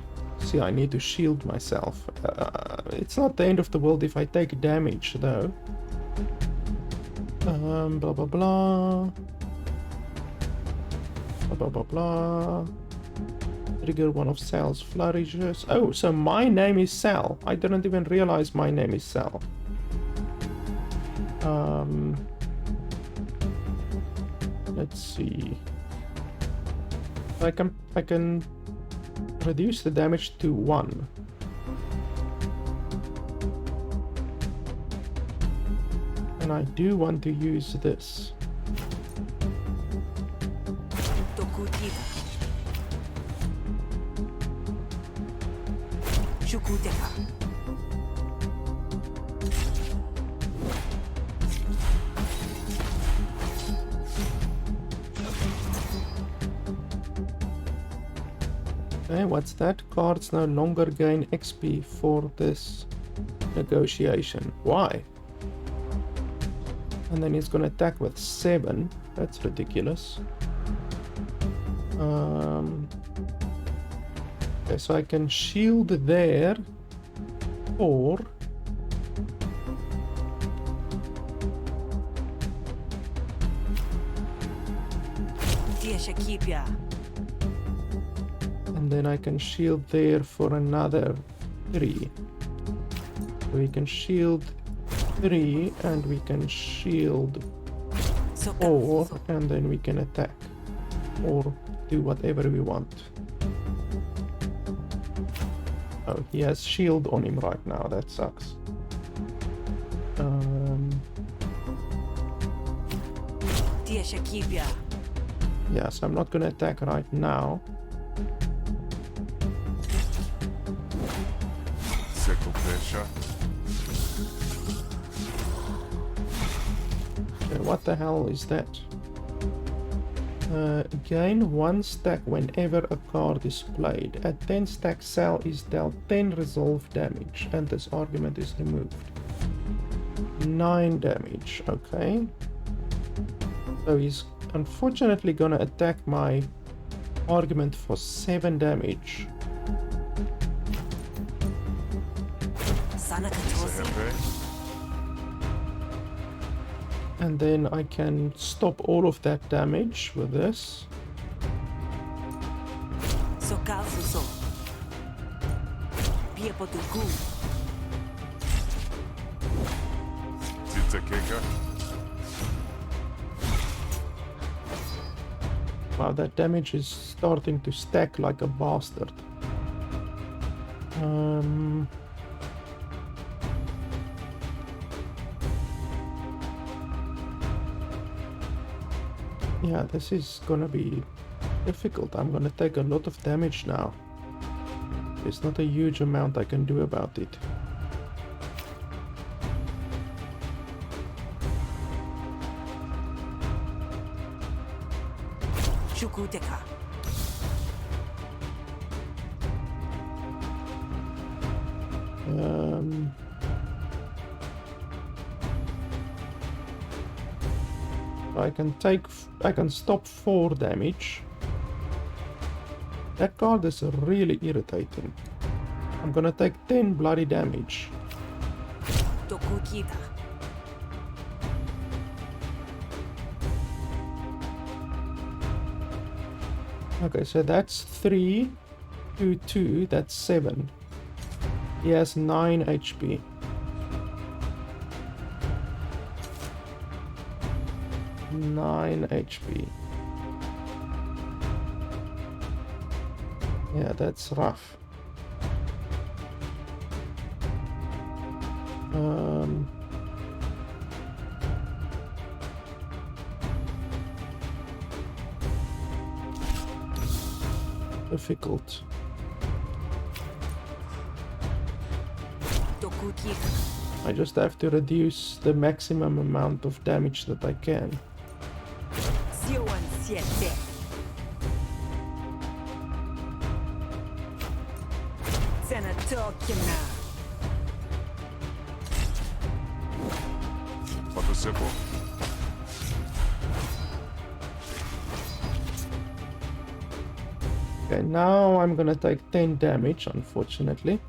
See, I need to shield myself. It's not the end of the world if I take damage, though. Blah blah blah. Blah blah blah. Trigger one of Sal's flourishes. Oh, so my name is Sal. I didn't even realize my name is Sal. Let's see. I can reduce the damage to 1. And I do want to use this. Dokukita. Shukuteka. Okay, what's that? Cards no longer gain XP for this negotiation. Why? And then he's gonna attack with 7. That's ridiculous. Okay, so I can shield there, or Tieshakibia. and then I can shield there for another 3. So we can shield 3 and we can shield 4, Sokalsuso. and then we can attack or do whatever we want. Oh, he has shield on him right now. That sucks. Tieshakibia. Yeah, so I'm not gonna attack right now. Sekopesha. Okay, what the hell is that? Gain 1 stack whenever a card is played. At 10 stack, Sal is dealt 10 resolve damage, and this argument is removed. 9 damage, okay. So he's unfortunately gonna attack my argument for 7 damage. Sanakatosi. Sehepe. And then I can stop all of that damage with this. Sokal suso. Piepo tuku. Titsakeka. Wow, that damage is starting to stack like a bastard. Yeah, this is gonna be difficult. I'm gonna take a lot of damage now. There's not a huge amount I can do about it. Shukuteka. I can stop 4 damage. That card is really irritating. I'm gonna take 10 bloody damage. Tokukita. Okay, so that's 3, 2, 2, that's 7. He has 9 HP. HP. Yeah, that's rough. Difficult. Tokukita. I just have to reduce the maximum amount of damage that I can. Sioan siete. Senatokina. Patosipo. Okay, now I'm gonna take 10 damage, unfortunately.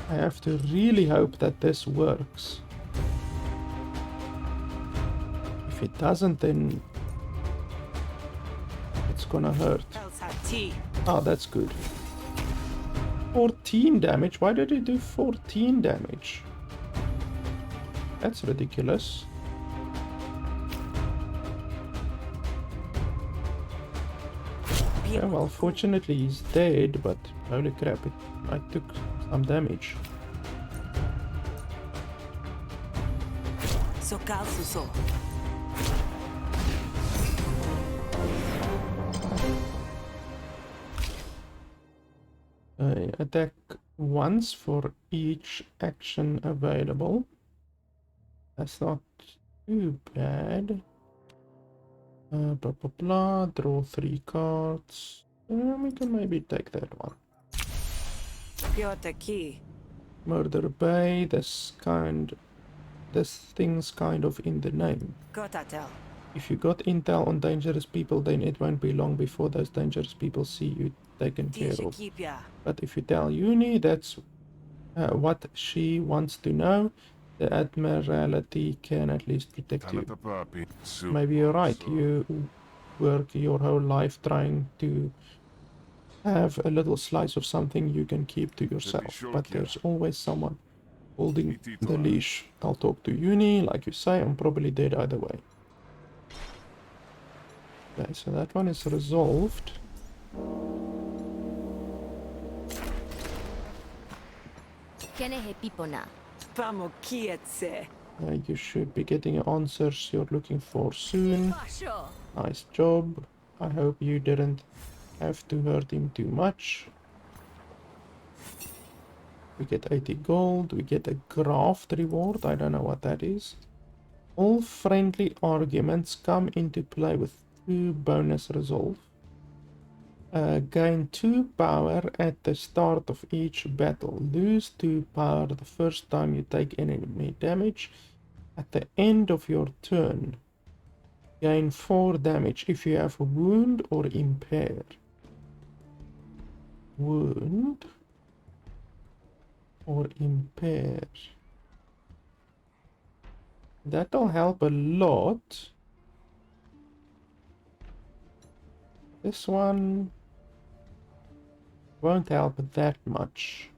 I have to really hope that this works. If it doesn't, then it's gonna hurt. Elsati. Oh, that's good. 14 damage? Why did it do 14 damage? That's ridiculous. Yeah, well, fortunately he's dead, but holy crap, I took some damage. Sokal suso. Attack once for each action available. That's not too bad. Blah blah blah. Draw 3 cards. We can maybe take that one. Piotaki. Murder Bay. This thing's kind of in the name. Gotatel. If you got intel on dangerous people, then it won't be long before those dangerous people see you taken care of. Tishakipia. But if you tell Uni that's what she wants to know, the Admiralty can at least protect you. Tanatapapi. Maybe you're right. You work your whole life trying to have a little slice of something you can keep to yourself. But there's always someone holding the leash. I'll talk to Uni, like you say. I'm probably dead either way. Okay, so that one is resolved. Pamokietse. You should be getting answers you're looking for soon. Nice job. I hope you didn't have to hurt him too much. We get 80 gold. We get a graft reward. I don't know what that is. All friendly arguments come into play with 2 bonus resolve. Gain 2 power at the start of each battle. Lose 2 power the first time you take enemy damage. At the end of your turn, gain 4 damage if you have a wound or impair. Wound or impair. That'll help a lot. This one won't help that much.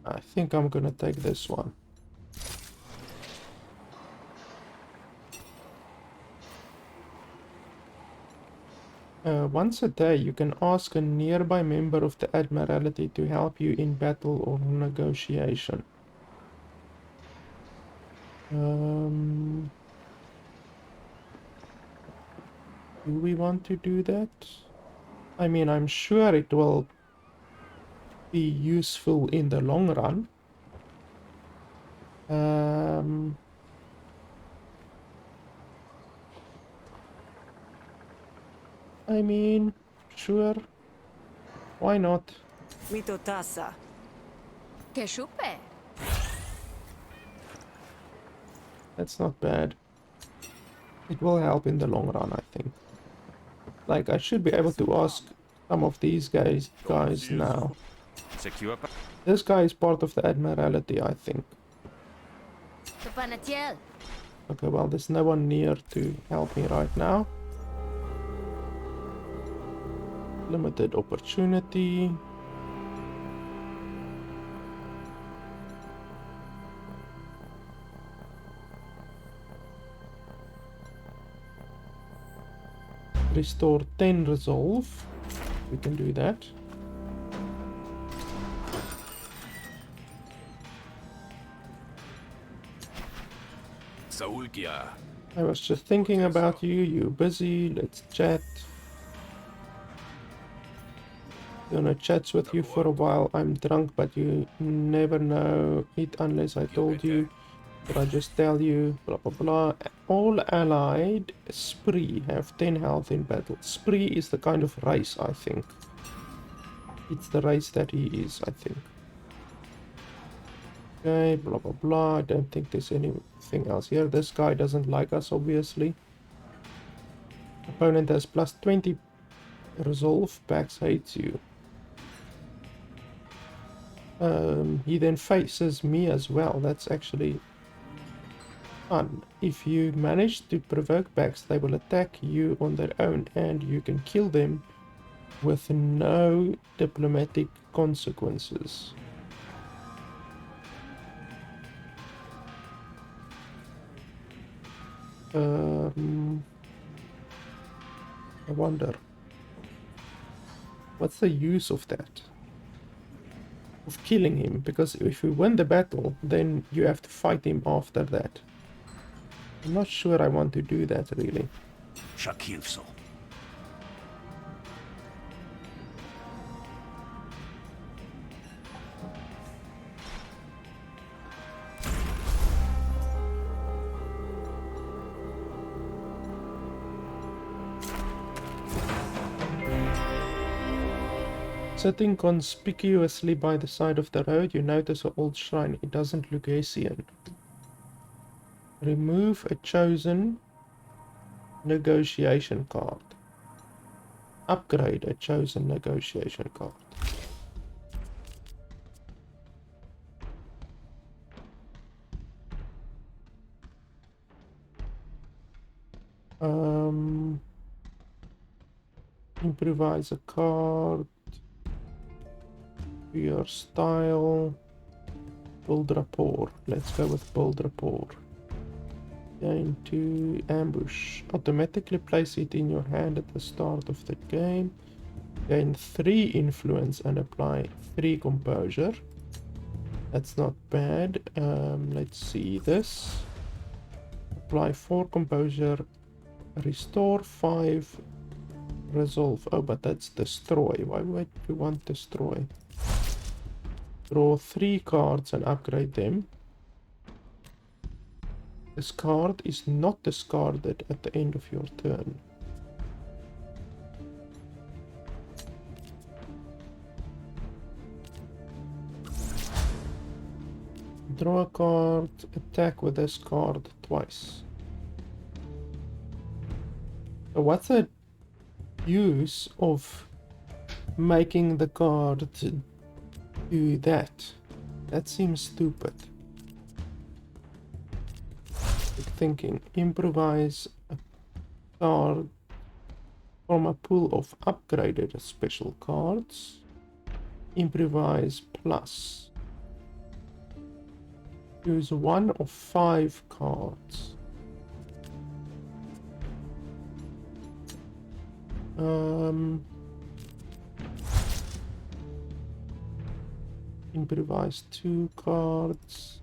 I think I'm gonna take this one. Once a day, you can ask a nearby member of the Admiralty to help you in battle or negotiation. Do we want to do that? I mean, I'm sure it will be useful in the long run. I mean, sure. Why not? Mitotasa. Que chupe. That's not bad. It will help in the long run, I think. Like, I should be able to ask some of these guys now. Secure. This guy is part of the Admiralty, I think. Tupanatiel. Okay, well, there's no one near to help me right now. Limited opportunity. Restore 10 resolve. We can do that. I was just thinking about you. You busy? Let's chat. Gonna chat with you for a while. I'm drunk, but you never know it unless I told you. But I just tell you, blah blah blah. All allied Spree have 10 health in battle. Spree is the kind of race, I think. It's the race that he is, I think. Okay, blah blah blah. I don't think there's anything else here. This guy doesn't like us, obviously. Opponent has plus 20 resolve. Pax hates you. He then faces me as well. That's actually fun. If you manage to provoke Pax, they will attack you on their own and you can kill them with no diplomatic consequences. I wonder, what's the use of that? Of killing him? Because if you win the battle, then you have to fight him after that. I'm not sure I want to do that, really. Shakilso. Sitting conspicuously by the side of the road, you notice an old shrine. It doesn't look Hessian. Remove a chosen negotiation card. Upgrade a chosen negotiation card. Improvise a card. Your style. Build rapport. Let's go with build rapport. Gain 2 ambush. Automatically place it in your hand at the start of the game. Gain 3 influence and apply 3 composure. That's not bad. Let's see this. Apply 4 composure. Restore 5 resolve. Oh, but that's destroy. Why would you want destroy? Draw 3 cards and upgrade them. This card is not discarded at the end of your turn. Draw a card, attack with this card twice. So what's the use of making the card do that? That seems stupid. Good thinking. Improvise a card from a pool of upgraded special cards. Improvise plus. Use one of 5 cards. Improvise 2 cards.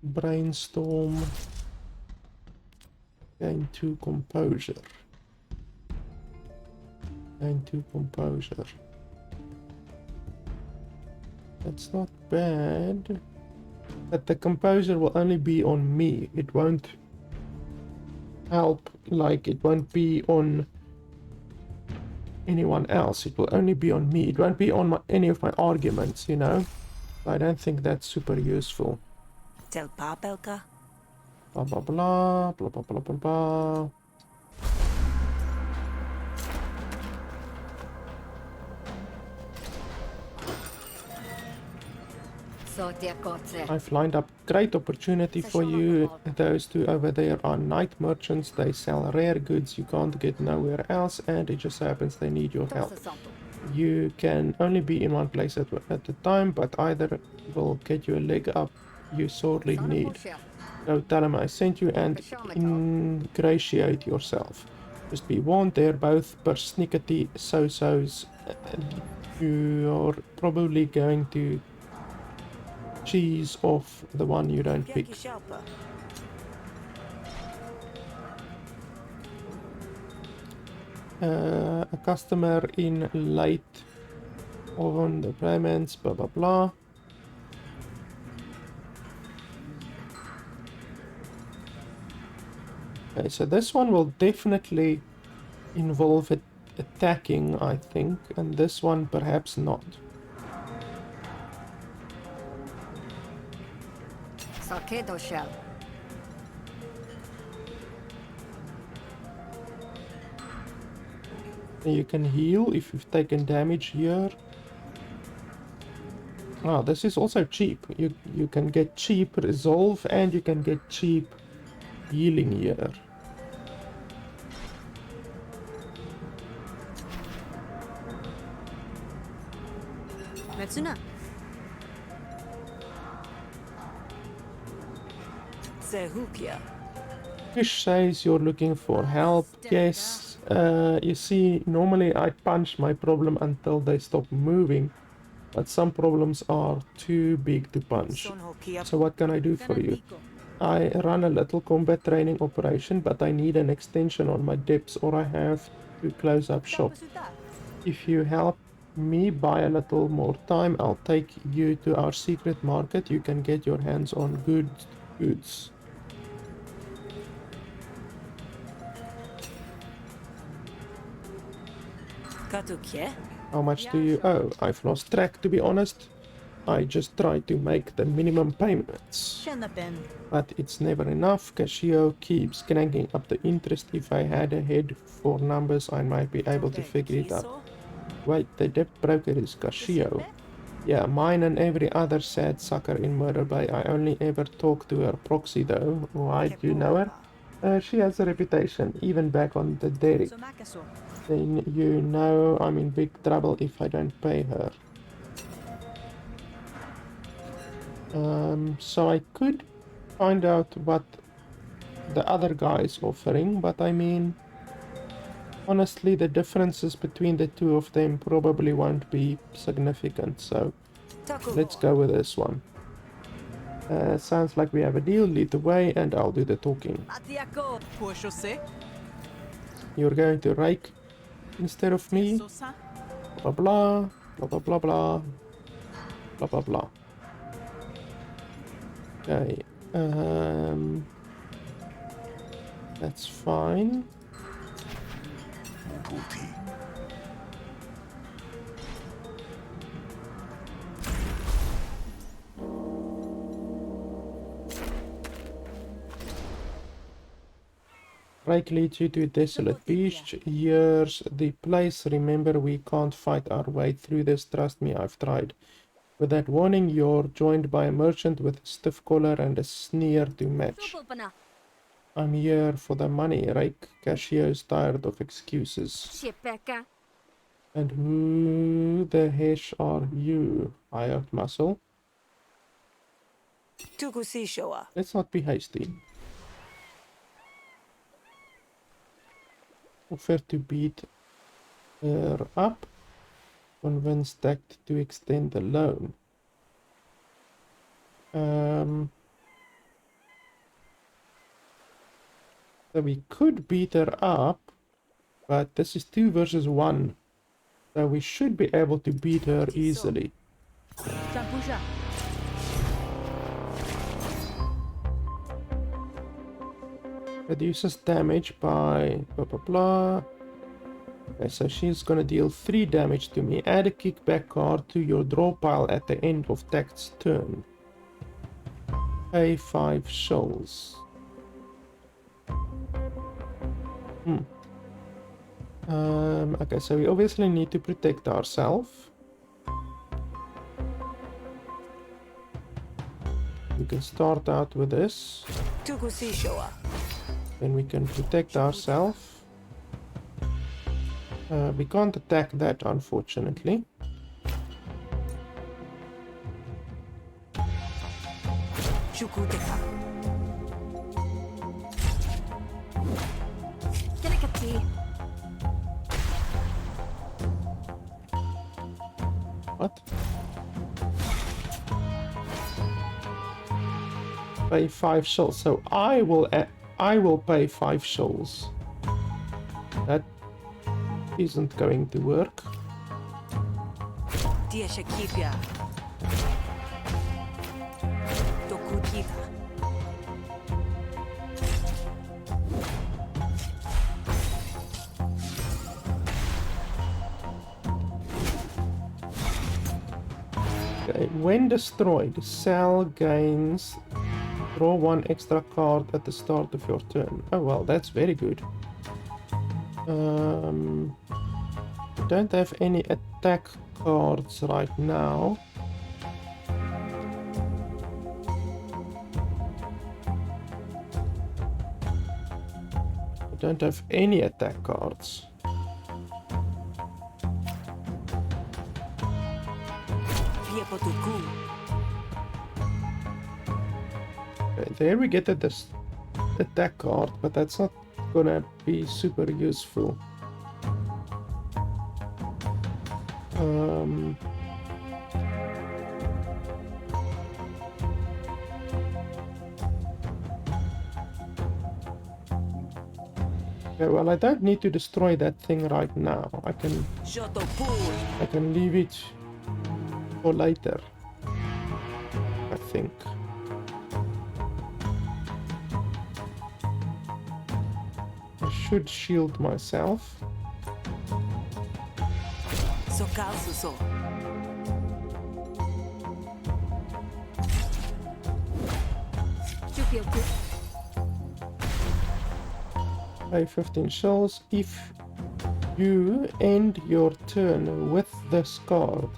Brainstorm. Gain 2 composure. Gain 2 composure. That's not bad. But the composure will only be on me. It won't help, like it won't be on anyone else. It will only be on me. It won't be on any of my arguments, you know? I don't think that's super useful. Tel papelka. Blah blah blah blah blah blah blah blah. I've lined up great opportunity for you. Those two over there are night merchants. They sell rare goods you can't get nowhere else, and it just happens they need your help. You can only be in one place at a time, but either will get you a leg up you sorely need. So tell them I sent you and ingratiate yourself. Just be warned, they're both persnickety so-sos. You're probably going to cheese off the one you don't pick. A customer in late on the payments, blah blah blah. Okay, so this one will definitely involve attacking, I think, and this one perhaps not. You can heal if you've taken damage here. Ah, this is also cheap. You can get cheap resolve and you can get cheap healing here. Metsuna. Zehukia. Fish says you're looking for help. Yes, you see, normally I punch my problem until they stop moving, but some problems are too big to punch. So what can I do for you? I run a little combat training operation, but I need an extension on my depths or I have to close up shop. If you help me buy a little more time, I'll take you to our secret market. You can get your hands on good goods. How much do you owe? I've lost track, to be honest. I just try to make the minimum payments. But it's never enough. Casio keeps cranking up the interest. If I had a head for numbers, I might be able to figure it out. Wait, the debt broker is Casio. Yeah, mine and every other sad sucker in Murder Bay. I only ever talk to her proxy though. Why do you know her? She has a reputation, even back on the Derrick. Then you know I'm in big trouble if I don't pay her. So I could find out what the other guy is offering, but I mean, honestly, the differences between the two of them probably won't be significant, so let's go with this one. Sounds like we have a deal. Lead the way and I'll do the talking. You're going to rake instead of me? Blah blah blah blah blah blah blah blah blah. Okay, that's fine. Pulti. Break leads you to a desolate beach. Here's the place. Remember, we can't fight our way through this. Trust me, I've tried. With that warning, you're joined by a merchant with a stiff collar and a sneer to match. I'm here for the money, Rake. Cashier is tired of excuses. Shipeka. And who the hesh are you, hired muscle? Tukusishoa. Let's not be hasty. Offer to beat her up. Convince Tact to extend the loan. So we could beat her up, but this is 2 versus 1. So we should be able to beat her easily. Reduces damage by blah blah blah. Okay, so she's gonna deal 3 damage to me. Add a kickback card to your draw pile at the end of Tact's turn. Pay 5 shells. Okay, so we obviously need to protect ourselves. We can start out with this. Tukusishoa. Then we can protect ourselves. We can't attack that, unfortunately. Shukuteka. Delicately. What? Pay 5 shells. So I will pay 5 shells. That isn't going to work. Dia Shakipia. Dokutita. Okay, when destroyed, Cell gains. Draw 1 extra card at the start of your turn. Oh well, that's very good. Don't have any attack cards right now. I don't have any attack cards. Viepotuku. Okay, there we get this attack card, but that's not gonna be super useful. Okay, well, I don't need to destroy that thing right now. I can leave it for later, I think. I should shield myself. Sokalsuso. Pay 15 shells. If you end your turn with this card,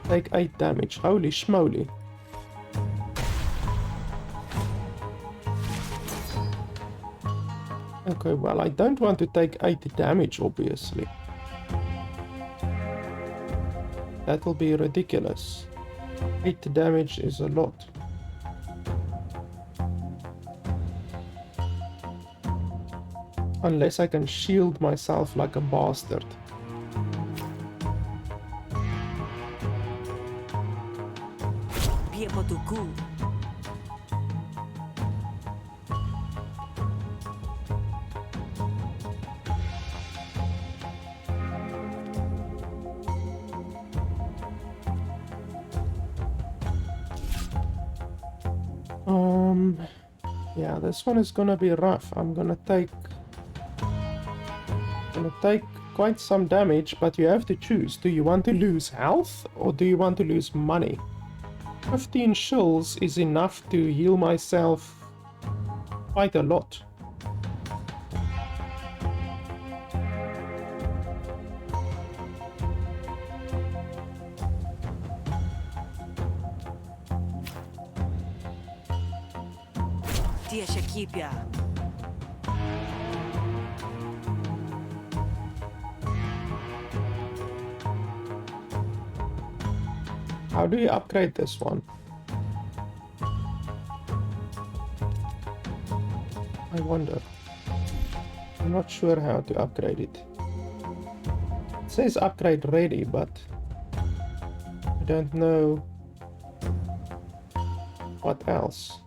take 8 damage. Holy schmoly. Okay, well, I don't want to take 8 damage, obviously. That will be ridiculous. 8 damage is a lot. Unless I can shield myself like a bastard. Viepotuku. Yeah, this one is gonna be rough. I'm gonna take quite some damage, but you have to choose. Do you want to lose health or do you want to lose money? 15 shills is enough to heal myself quite a lot. Tia Shakipia. How do you upgrade this one? I wonder. I'm not sure how to upgrade it. It says upgrade ready, but I don't know what else.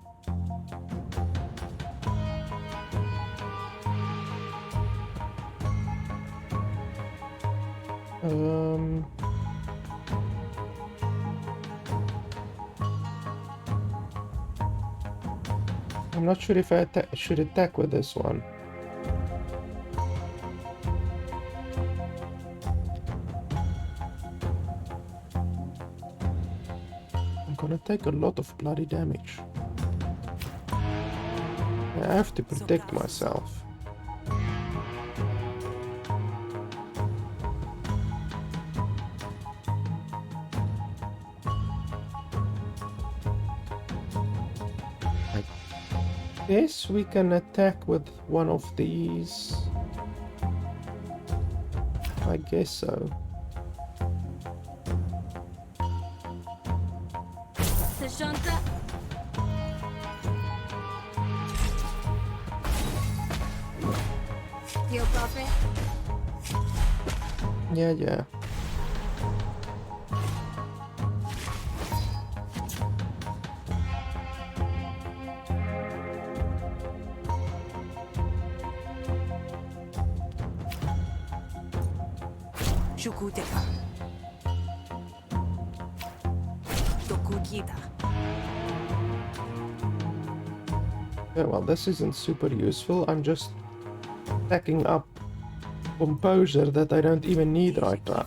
I'm not sure if I should attack with this one. I'm gonna take a lot of bloody damage. I have to protect myself. Yes, we can attack with one of these. I guess so. Seshanta. Tio Buffett. Yeah. Shukuteka. Tokukita. Yeah, well, this isn't super useful. I'm just stacking up composure that I don't even need right now.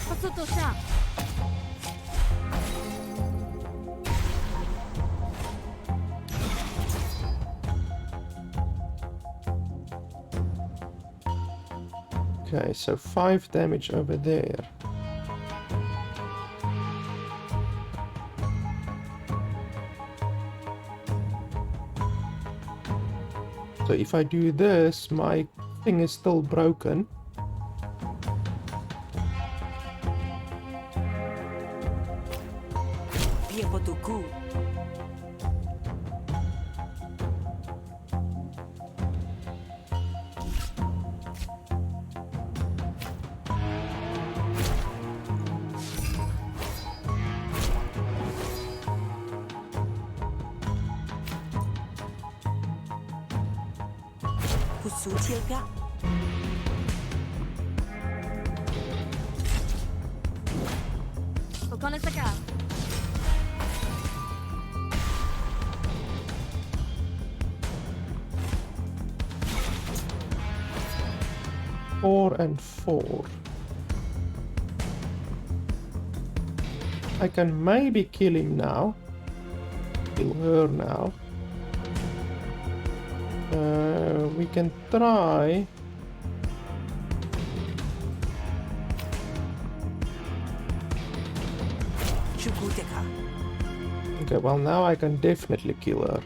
Pasuto Sha. Okay, so 5 damage over there. So if I do this, my thing is still broken. Piepotuku. Kusutilka. Okonesaka. 4 and 4. I can maybe kill him now. Kill her now. We can try. Shukuteka. Okay, well now I can definitely kill her.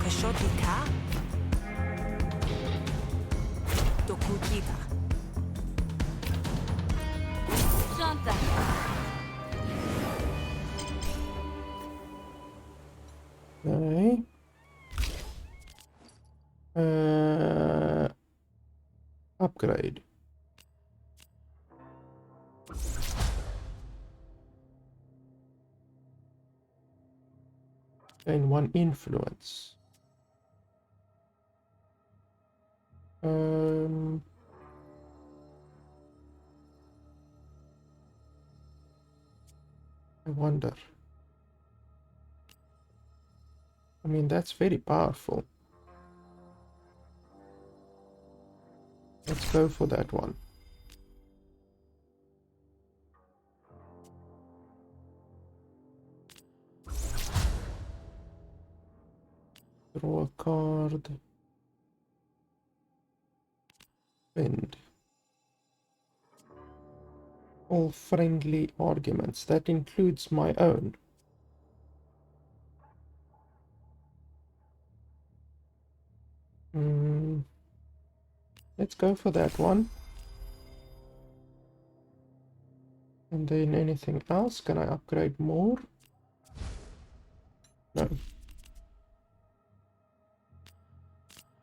Kashotika. Tokukita. Shanta. Okay. Upgrade. Gain 1 influence. I wonder. I mean, that's very powerful. Let's go for that one. Draw a card. Spend. All friendly arguments. That includes my own. Let's go for that one. And then anything else? Can I upgrade more? No.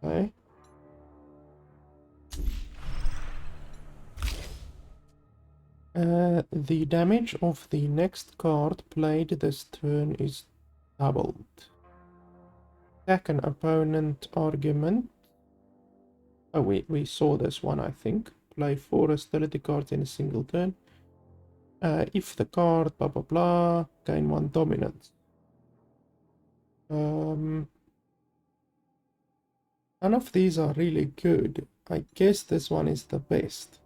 Okay. The damage of the next card played this turn is doubled. Attack an opponent argument. Oh, we saw this one, I think. Play 4 hostility cards in a single turn. If the card, blah blah blah, gain 1 dominance. None of these are really good. I guess this one is the best.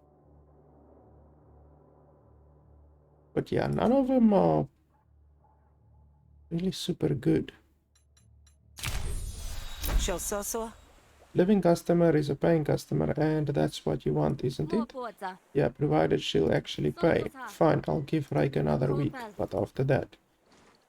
But yeah, none of them are really super good. Shososo. Living customer is a paying customer, and that's what you want, isn't it? 破子 Yeah, provided she'll actually pay. Fine, I'll give Rake another week, but after that.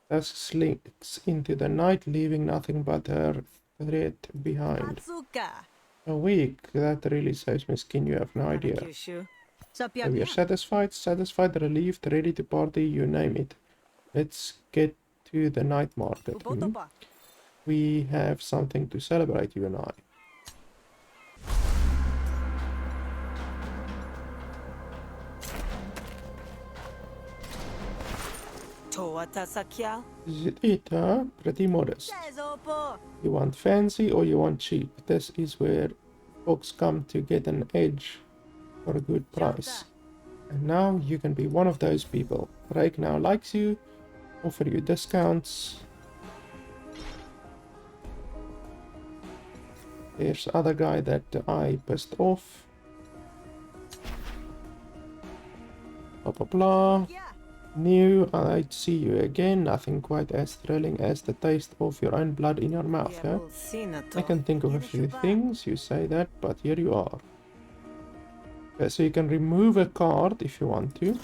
Dusk slinks into the night, leaving nothing but her thread behind. Atsuka. A week? That really saves me skin, you have no idea. Kyushu. So we are satisfied, relieved, ready to party, you name it. Let's get to the night market. Ubotoba. We have something to celebrate, you and I. Toata Sakya. Is it, huh? Pretty modest. Sezopo. You want fancy or you want cheap? This is where folks come to get an edge for a good price. And now you can be one of those people. Rake now likes you, offer you discounts. There's other guy that I pissed off. Blah blah blah. Yeah. New, I'd see you again. Nothing quite as thrilling as the taste of your own blood in your mouth, huh? I can think of a few things, you say that, but here you are. Okay, so you can remove a card if you want to.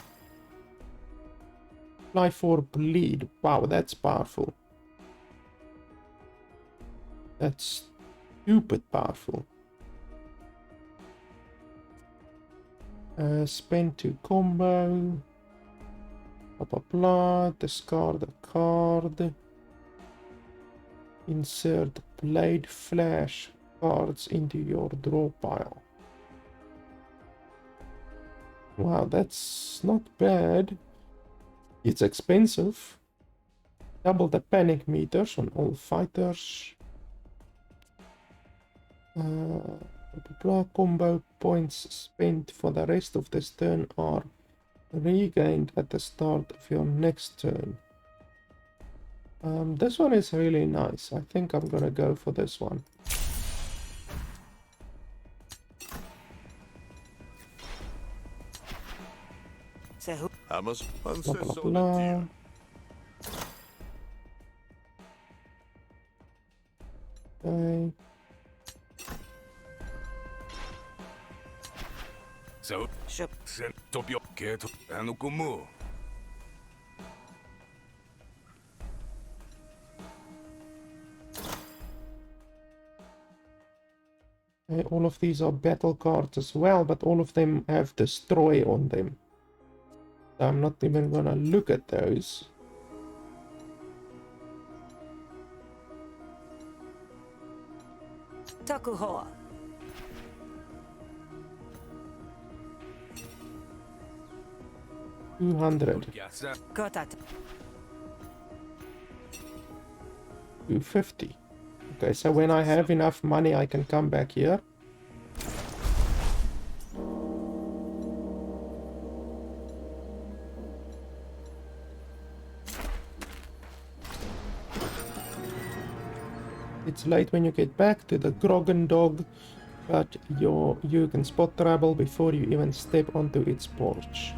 Apply for bleed. Wow, that's powerful. That's stupid powerful. Spend to combo. Blah blah blah. Discard a card. Insert blade flash cards into your draw pile. Wow, that's not bad. It's expensive. Double the panic meters on all fighters. Blah, blah, blah. Combo points spent for the rest of this turn are regained at the start of your next turn. This one is really nice. I think I'm gonna go for this one. Blah blah blah. Okay. So, Ship. sent Topio Keto and Kumu. All of these are battle cards as well, but all of them have destroy on them. So I'm not even gonna look at those. Takuhoa. 200. Yasa. Kotat. 250. Okay, so when I have enough money, I can come back here. It's late when you get back to the Grog and Dog but you can spot trouble before you even step onto its porch.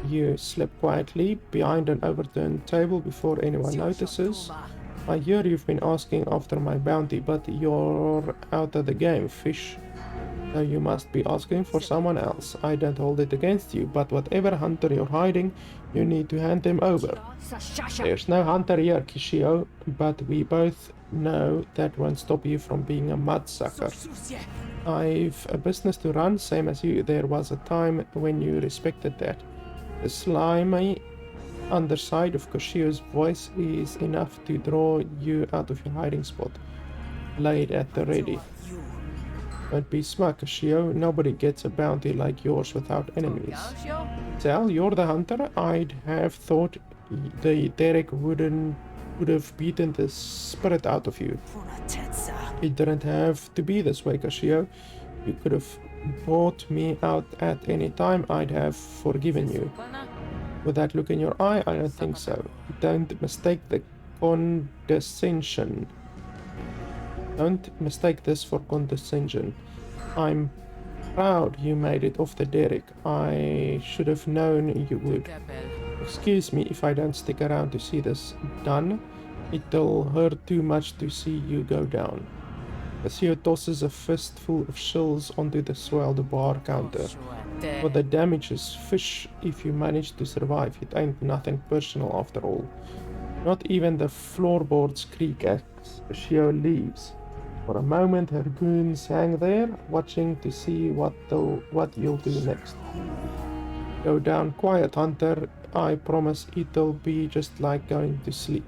You slip quietly behind an overturned table before anyone notices. I hear you've been asking after my bounty, but you're out of the game, fish. So you must be asking for someone else. I don't hold it against you, but whatever hunter you're hiding, you need to hand them over. There's no hunter here, Kishio, but we both know that won't stop you from being a mudsucker. I've a business to run, same as you. There was a time when you respected that. The slimy underside of Koshio's voice is enough to draw you out of your hiding spot. Laid at the ready. Don't be smug, Koshio. Nobody gets a bounty like yours without enemies. Sal, you're the hunter. I'd have thought the Derek would have beaten the spirit out of you. It didn't have to be this way, Koshio. You could have bought me out at any time. I'd have forgiven you. With that look in your eye, I don't think so. Don't mistake the condescension. Don't mistake this for condescension. I'm proud you made it off the derrick. I should have known you would. Excuse me if I don't stick around to see this done. It'll hurt too much to see you go down. Casio tosses a fistful of shills onto the swelled bar counter. For the damages, fish, if you manage to survive. It ain't nothing personal after all. Not even the floorboards creak as Casio leaves. For a moment her goons hang there, watching to see what you'll do next. Go down quiet, Hunter. I promise it'll be just like going to sleep.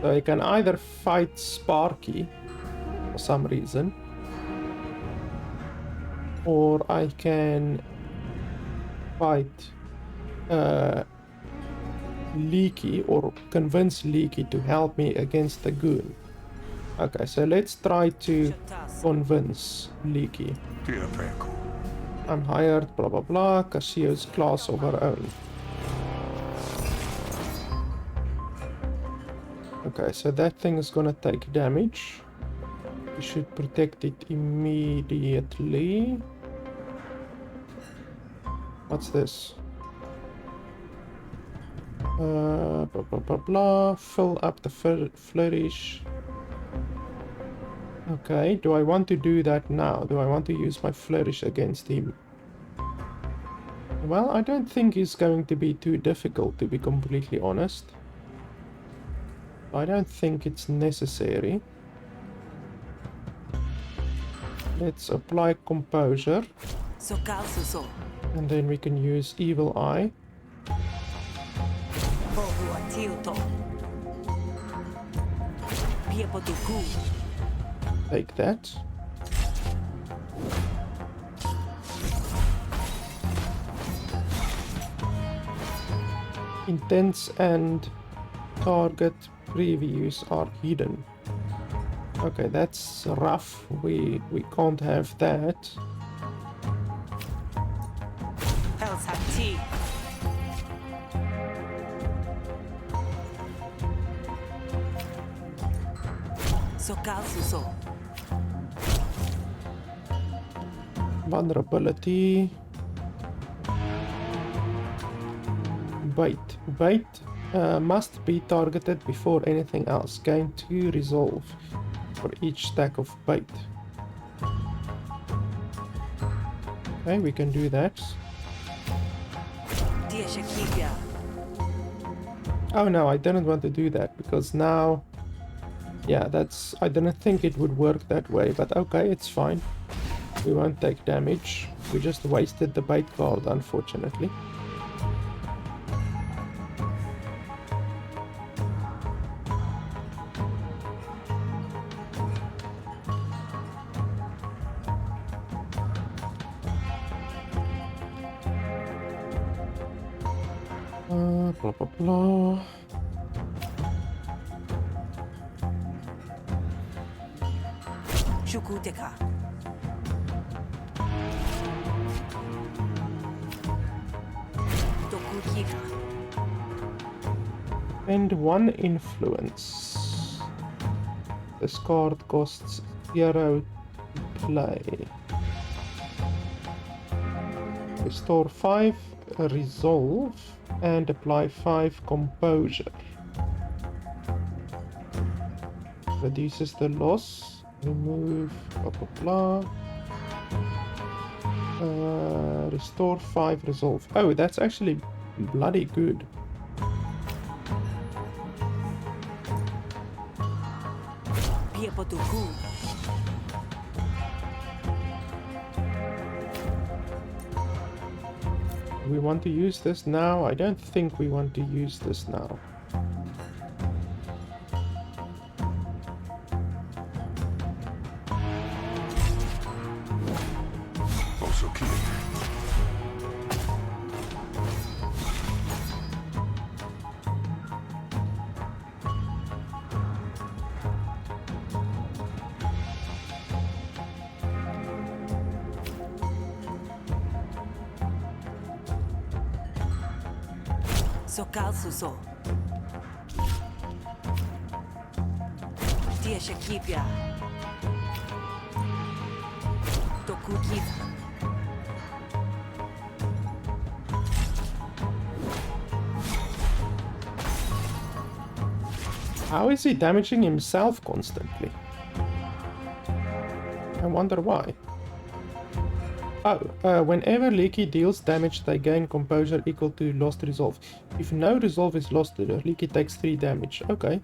So I can either fight Sparky for some reason, or I can fight Leaky or convince Leaky to help me against the goon. Okay, so let's try to convince Leaky. I'm hired, blah blah blah, Casio's class of her own. Okay, so that thing is gonna take damage. We should protect it immediately. What's this? Blah blah blah blah. Fill up the flourish. Okay, do I want to do that now? Do I want to use my flourish against him? Well, I don't think it's going to be too difficult, to be completely honest. I don't think it's necessary. Let's apply composure. And then we can use Evil Eye. Take that. Intense and target previews are hidden. Okay, that's rough. We can't have that. Vulnerability. Bait. Bait must be targeted before anything else. Gain 2 resolve for each stack of bait. Okay, we can do that. Oh no, I didn't want to do that because now... Yeah, that's... I didn't think it would work that way, but okay, it's fine. We won't take damage. We just wasted the bait card, unfortunately. Blah blah blah. Shukuteka. Tokukika. And 1 influence. This card costs 0 to play. Restore 5 resolve and apply 5 composure. Reduces the loss. Remove blah blah blah. Restore 5 resolve. Oh, that's actually bloody good. Piepotuku. We want to use this now? I don't think we want to use this now. Also key. Sokal suso. Tia Shakipia. Tokukiva. How is he damaging himself constantly? I wonder why. Oh, whenever Leaky deals damage, they gain composure equal to lost resolve. If no resolve is lost, Leaky takes 3 damage. Okay.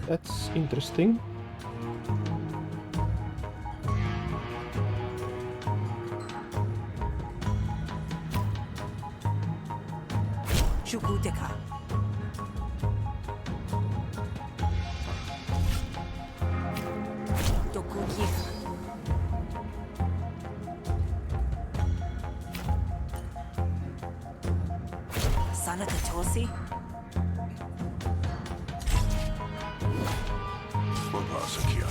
That's interesting. Shukuteka. Tokukiva. Sanakatosi. Wapasakia.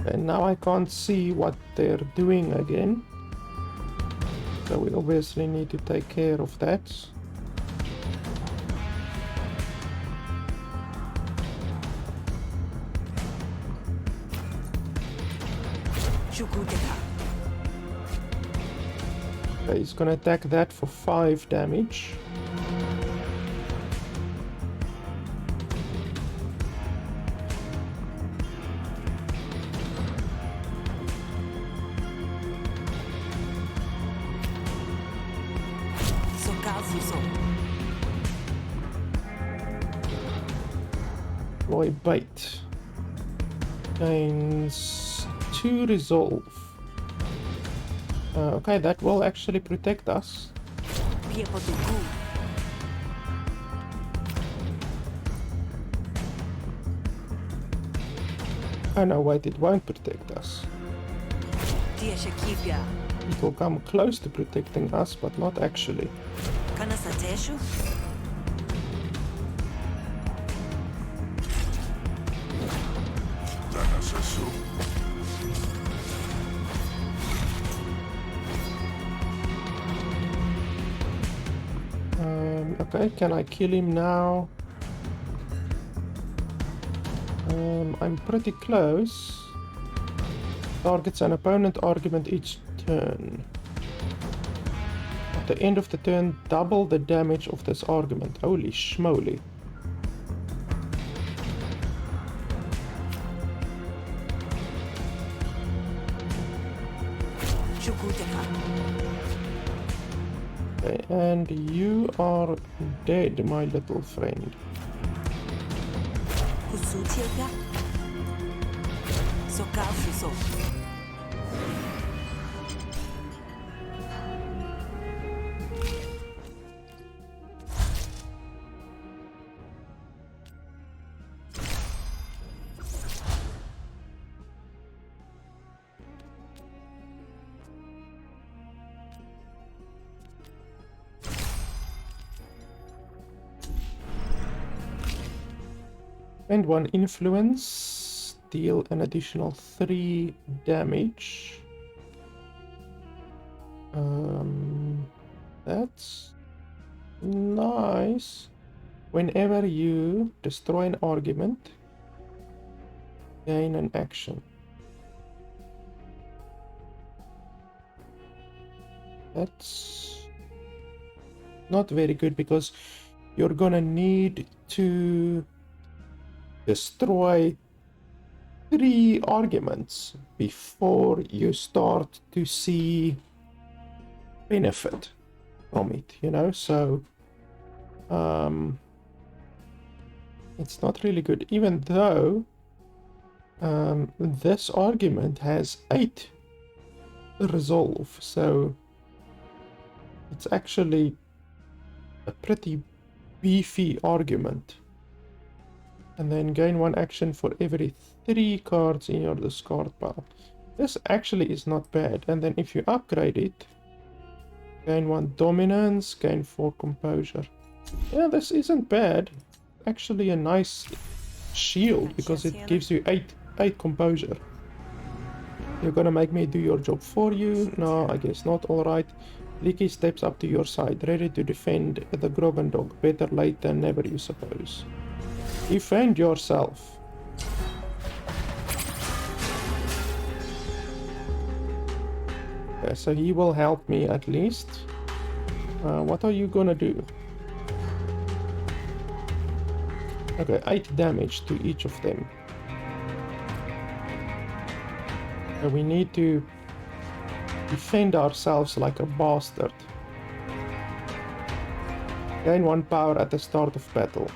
And now I can't see what they're doing again. So we obviously need to take care of that. Shukuteka. Okay, he's gonna attack that for 5 damage. Sokal suso. Roy Bait. Gains 2 resolve. Okay, that will actually protect us. Piepotuku. Oh no, wait, it won't protect us. Tia Shakipia. It will come close to protecting us, but not actually. Kanasateshu. Danasasu. Okay, can I kill him now? I'm pretty close. Targets an opponent argument each turn. At the end of the turn, double the damage of this argument. Holy schmoly. Shukuteka. Okay, and you are dead, my little friend. Kusutieka. Sokal suso. And 1 influence. Deal an additional 3 damage. That's nice. Whenever you destroy an argument, gain an action. That's not very good because you're gonna need to destroy 3 arguments before you start to see benefit from it, you know, so it's not really good, even though this argument has 8 resolve, so it's actually a pretty beefy argument. And then gain 1 action for every 3 cards in your discard pile. This actually is not bad. And then if you upgrade it, gain 1 dominance, gain 4 composure. Yeah, this isn't bad. Actually a nice shield because it gives you 8 composure. You're gonna make me do your job for you? No, I guess not. Alright. Leaky steps up to your side, ready to defend the Grogan Dog. Better late than never, you suppose. Defend yourself. Okay, so he will help me at least. What are you gonna do? Okay, 8 damage to each of them. So we need to defend ourselves like a bastard. Gain 1 power at the start of battle.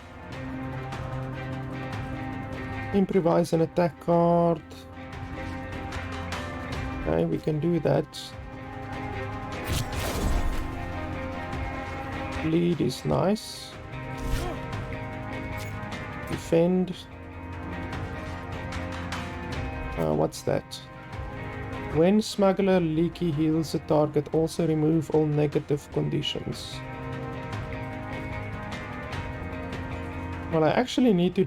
Improvise an attack card. Okay, we can do that. Bleed is nice. Defend. What's that? When Smuggler Leaky heals a target, also remove all negative conditions. Well, I actually need to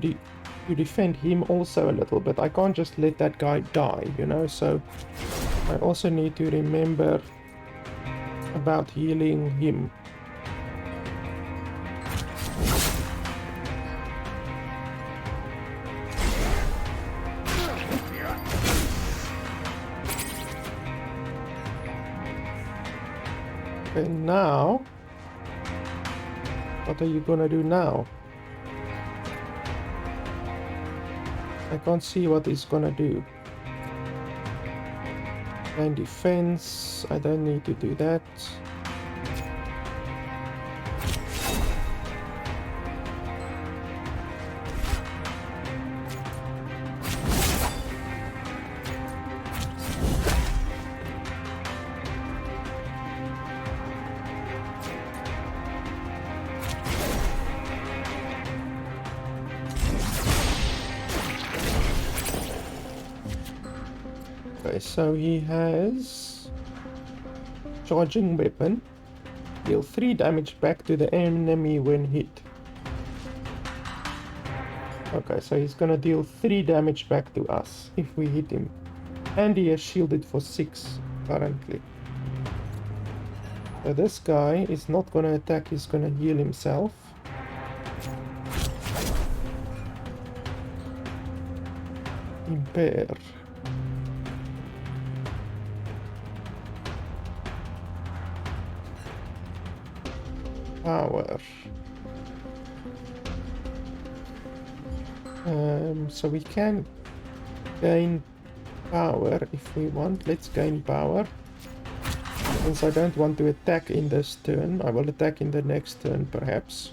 defend him also a little bit. I can't just let that guy die, you know, so I also need to remember about healing him. Okay, now, what are you gonna do now? I can't see what he's gonna do. And defense, I don't need to do that. Okay, so he has charging weapon. Deal 3 damage back to the enemy when hit. Okay, so he's gonna deal 3 damage back to us if we hit him. And he is shielded for 6 currently. So this guy is not gonna attack, he's gonna heal himself. Impair. Power. So we can gain power if we want. Let's gain power. Since I don't want to attack in this turn, I will attack in the next turn perhaps.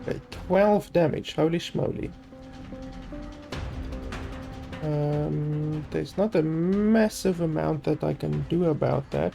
Okay, 12 damage, holy schmoly. There's not a massive amount that I can do about that.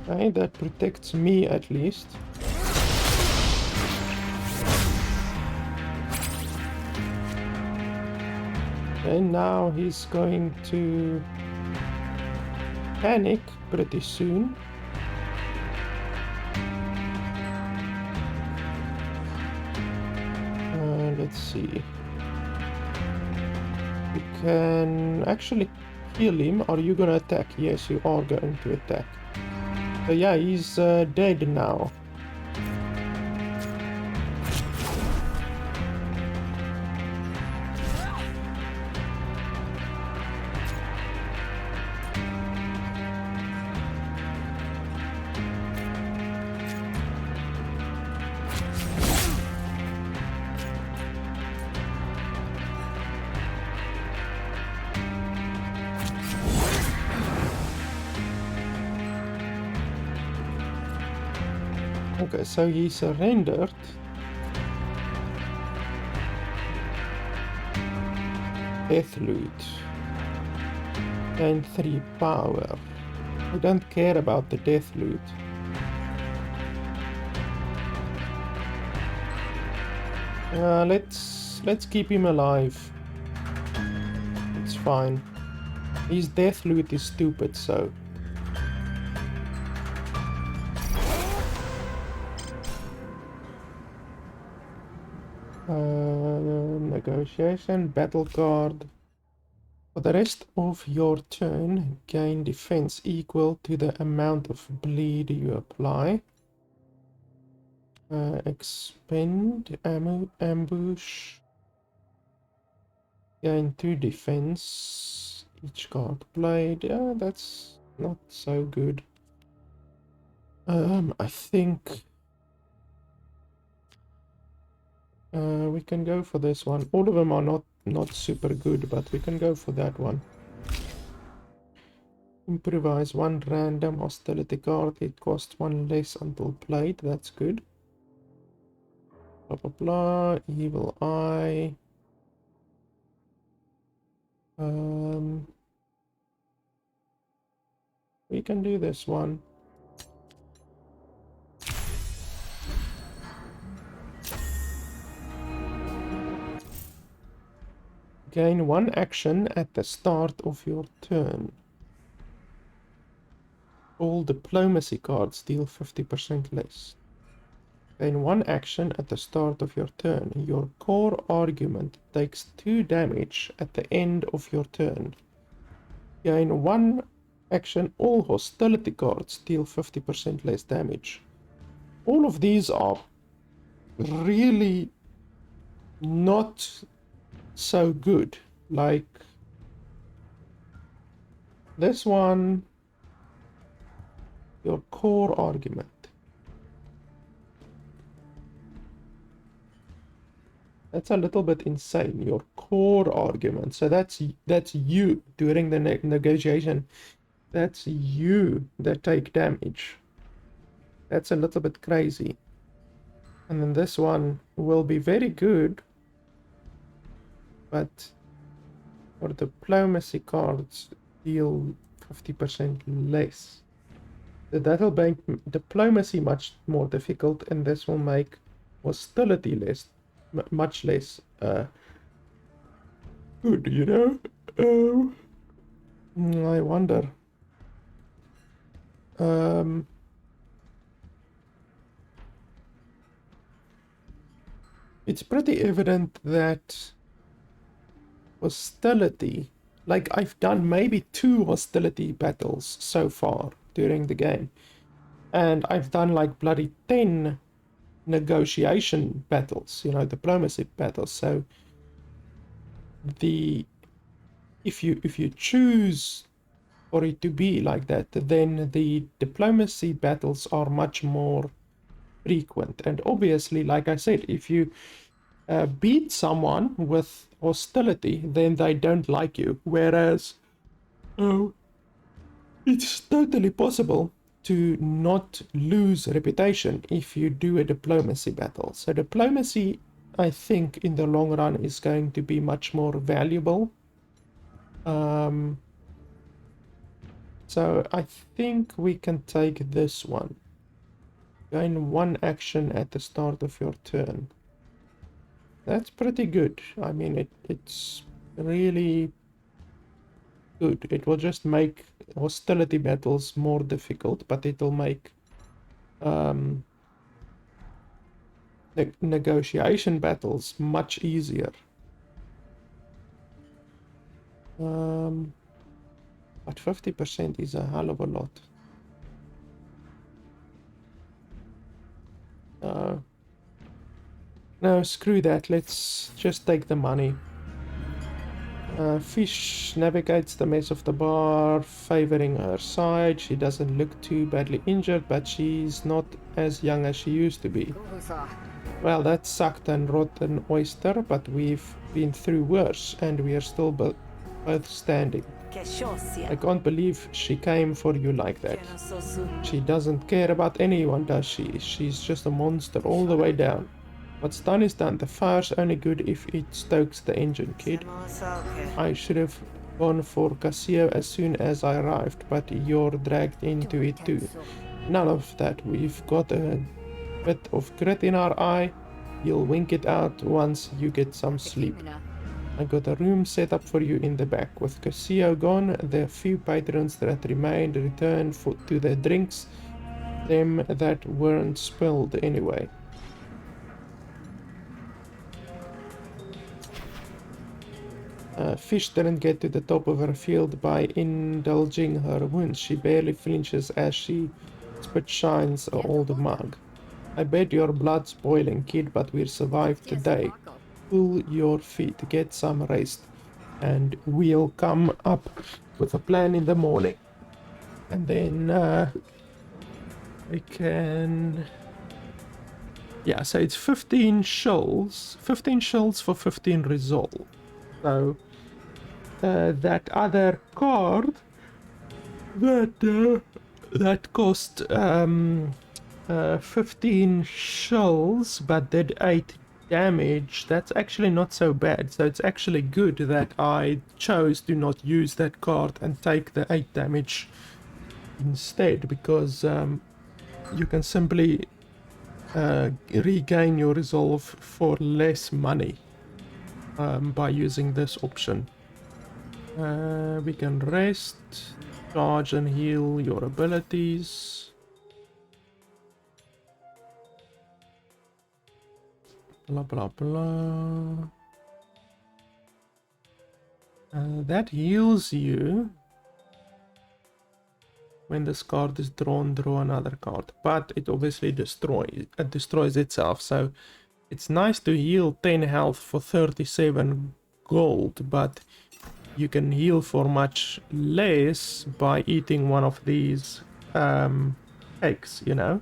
Okay, that protects me at least. And now he's going to panic pretty soon. Let's see. You can actually kill him. Are you gonna attack? Yes, you are going to attack. So yeah, he's dead now. Okay, so he surrendered. Death loot. Gain 3 power. I don't care about the death loot. Let's keep him alive. It's fine. His death loot is stupid, so. Negotiation, battle card. For the rest of your turn, gain defense equal to the amount of bleed you apply. Expend, ambush. Gain 2 defense. Each card played. Yeah, that's not so good. I think we can go for this one. All of them are not super good, but we can go for that one. Improvise 1 random hostility card. It costs 1 less until played. That's good. Blah blah blah. Evil Eye. We can do this one. Gain 1 action at the start of your turn. All diplomacy cards deal 50% less. Gain 1 action at the start of your turn. Your core argument takes 2 damage at the end of your turn. Gain 1 action. All hostility cards deal 50% less damage. All of these are really not so good. Like this one, your core argument. That's a little bit insane. Your core argument. So that's you during the negotiation. That's you that take damage. That's a little bit crazy. And then this one will be very good, but for diplomacy cards deal 50% less. So that'll make diplomacy much more difficult, and this will make hostility much less good, you know? I wonder. It's pretty evident that hostility, like I've done maybe 2 hostility battles so far during the game, and I've done like bloody 10 negotiation battles, you know, diplomacy battles. So if you choose for it to be like that, then the diplomacy battles are much more frequent. And obviously, like I said, if you beat someone with hostility, then they don't like you. Whereas it's totally possible to not lose reputation if you do a diplomacy battle. So diplomacy, I think, in the long run is going to be much more valuable. So I think we can take this one. Gain 1 action at the start of your turn. That's pretty good. I mean, it's really good. It will just make hostility battles more difficult, but it'll make negotiation battles much easier. But 50% is a hell of a lot. No, screw that. Let's just take the money. Fish navigates the mess of the bar, favoring her side. She doesn't look too badly injured, but she's not as young as she used to be. Well, that sucked and rotten oyster, but we've been through worse, and we are still both standing. I can't believe she came for you like that. She doesn't care about anyone, does she? She's just a monster all the way down. What's done is done. The fire's only good if it stokes the engine, kid. I should have gone for Casio as soon as I arrived, but you're dragged into it too. None of that. We've got a bit of grit in our eye. You'll wink it out once you get some sleep. I got a room set up for you in the back. With Casio gone, the few patrons that remained returned to their drinks, them that weren't spilled anyway. Fish didn't get to the top of her field by indulging her wounds. She barely flinches as she spit shines an old mug. I bet your blood's boiling, kid, but we'll survive today. Pull your feet, get some rest, and we'll come up with a plan in the morning. And then we can... Yeah, so it's 15 shells. 15 shells for 15 resolve. So that other card that cost 15 shells but did 8 damage, that's actually not so bad. So it's actually good that I chose to not use that card and take the 8 damage instead, because you can simply regain your resolve for less money by using this option. We can rest, charge and heal your abilities. Blah blah blah. That heals you. When this card is drawn, draw another card. But it obviously destroys itself. So it's nice to heal 10 health for 37 gold, but you can heal for much less by eating one of these eggs, you know.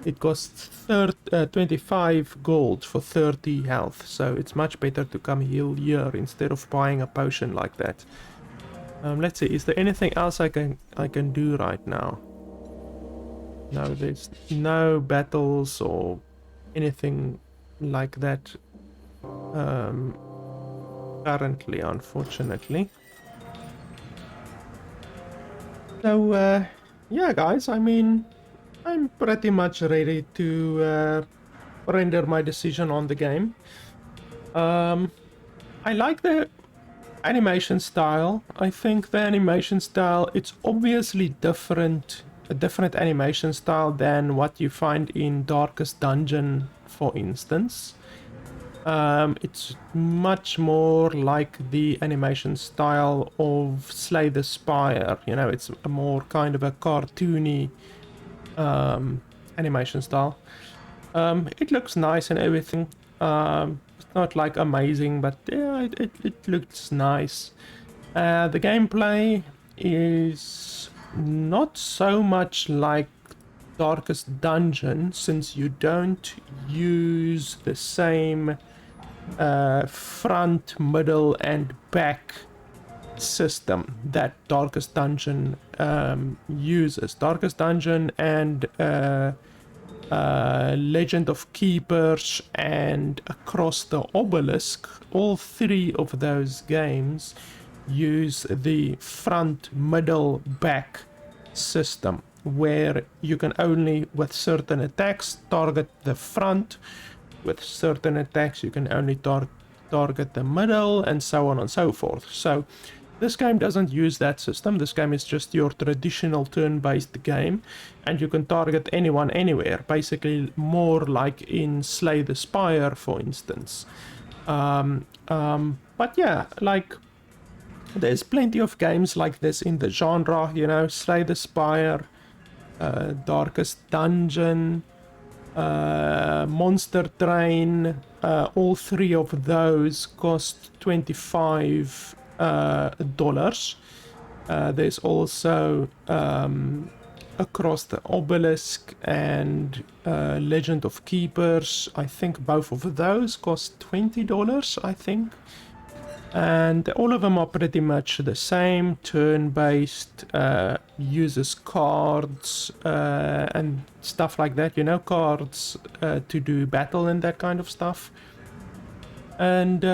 It costs 25 gold for 30 health, so it's much better to come heal here instead of buying a potion like that. Let's see, is there anything else I can do right now? No, there's no battles or anything like that currently, unfortunately. So yeah guys, I mean, I'm pretty much ready to render my decision on the game. I like the animation style. I think the animation style, it's obviously a different animation style than what you find in Darkest Dungeon, for instance. It's much more like the animation style of Slay the Spire. You know, it's a more kind of a cartoony animation style. It looks nice and everything. It's not like amazing, but yeah, it looks nice. The gameplay is not so much like Darkest Dungeon, since you don't use the same front, middle and back system that Darkest Dungeon uses. Darkest Dungeon and Legend of Keepers and Across the Obelisk, all three of those games use the front, middle, back system, where you can only, with certain attacks, target the front. With certain attacks, you can only target the middle, and so on and so forth. So this game doesn't use that system. This game is just your traditional turn-based game, and you can target anyone anywhere, basically more like in Slay the Spire, for instance. But yeah, like, there's plenty of games like this in the genre, you know, Slay the Spire, Darkest Dungeon, Monster Train. All three of those cost $25. There's also Across the Obelisk and Legend of Keepers. I think both of those cost $20, I think. And all of them are pretty much the same, turn-based, uses cards and stuff like that, you know, cards to do battle and that kind of stuff. And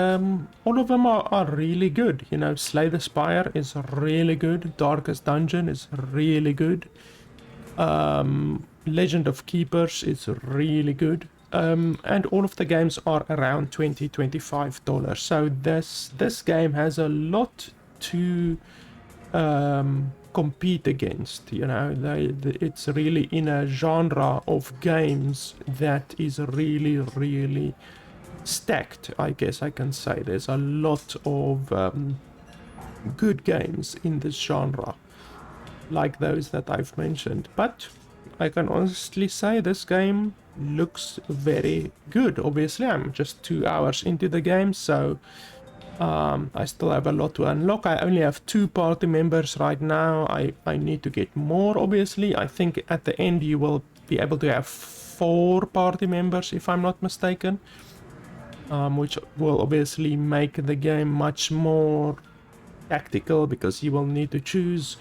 all of them are really good, you know. Slay the Spire is really good, Darkest Dungeon is really good, Legend of Keepers is really good. And all of the games are around $20-25. So this game has a lot to compete against. You know, it's really in a genre of games that is really, really stacked, I guess I can say. There's a lot of good games in this genre, like those that I've mentioned. But I can honestly say this game looks very good. Obviously, I'm just 2 hours into the game, so I still have a lot to unlock. I only have 2 party members right now. I need to get more, obviously. I think at the end you will be able to have 4 party members, if I'm not mistaken, which will obviously make the game much more tactical, because you will need to choose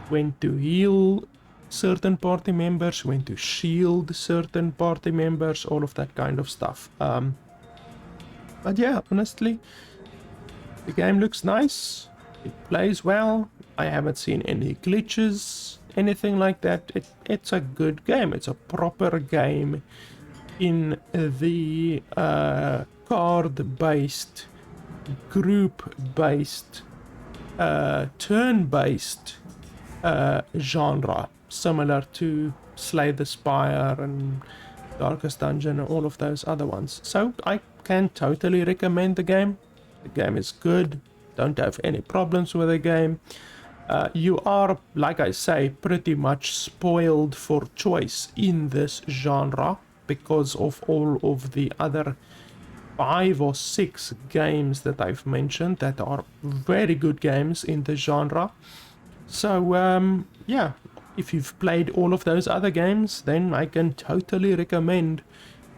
when to heal certain party members, when to shield certain party members, all of that kind of stuff. But yeah, honestly, the game looks nice, it plays well, I haven't seen any glitches, anything like that. It's a good game, it's a proper game in the card-based, group-based, turn-based genre, similar to Slay the Spire and Darkest Dungeon and all of those other ones. So I can totally recommend the game. The game is good, don't have any problems with the game. You are, like I say, pretty much spoiled for choice in this genre because of all of the other 5 or 6 games that I've mentioned that are very good games in the genre. So yeah, if you've played all of those other games, then I can totally recommend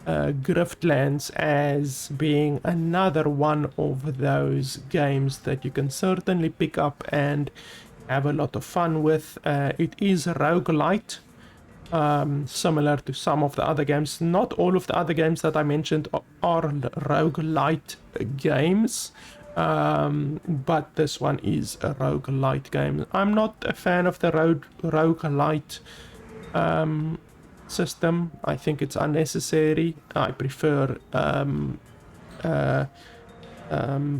Griftlands as being another one of those games that you can certainly pick up and have a lot of fun with. It is roguelite, similar to some of the other games. Not all of the other games that I mentioned are roguelite games, but this one is a roguelite game. I'm not a fan of the roguelite system. I think it's unnecessary. I prefer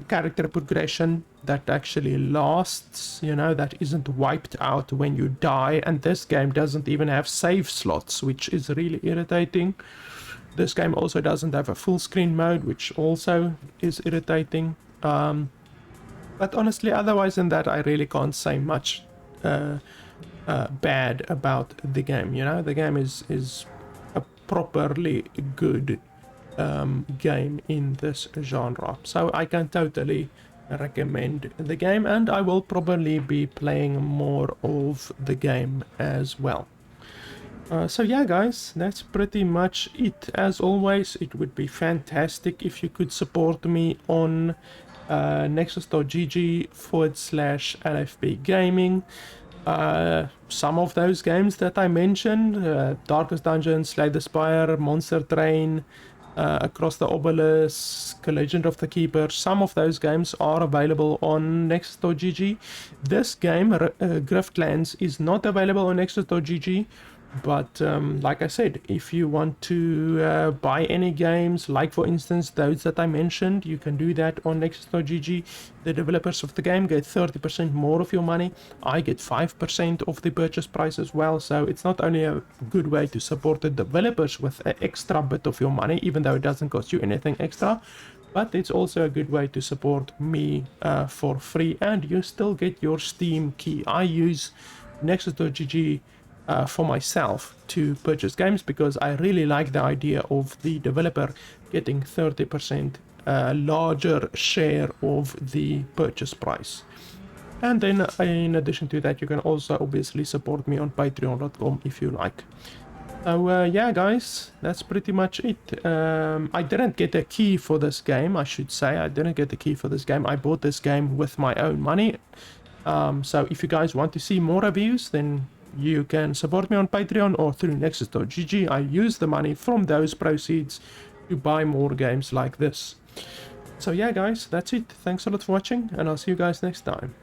character progression that actually lasts, you know, that isn't wiped out when you die. And this game doesn't even have save slots, which is really irritating. This game also doesn't have a full screen mode, which also is irritating. But honestly, otherwise than that, I really can't say much bad about the game. You know, the game is a properly good game in this genre, so I can totally recommend the game, and I will probably be playing more of the game as well. So yeah, guys, that's pretty much it. As always, it would be fantastic if you could support me on nexus.gg/LFB Gaming. Some of those games that I mentioned, Darkest Dungeon, Slay the Spire, Monster Train, Across the Obelisk, Legend of the Keeper. Some of those games are available on Nexus.gg. This game, Griftlands, is not available on Nexus.gg. But like I said, if you want to buy any games, like for instance those that I mentioned, you can do that on Nexus.gg. The developers of the game get 30% more of your money. I get 5% of the purchase price as well. So it's not only a good way to support the developers with an extra bit of your money, even though it doesn't cost you anything extra, but it's also a good way to support me for free, and you still get your Steam key. I use Nexus.gg for myself to purchase games because I really like the idea of the developer getting 30% larger share of the purchase price. And then in addition to that, you can also obviously support me on patreon.com if you like. So yeah guys, that's pretty much it. I didn't get a key for this game, I should say. I didn't get the key for this game. I bought this game with my own money. So if you guys want to see more reviews, then you can support me on Patreon or through Nexus.gg. I use the money from those proceeds to buy more games like this. So yeah guys, that's it. Thanks a lot for watching, and I'll see you guys next time.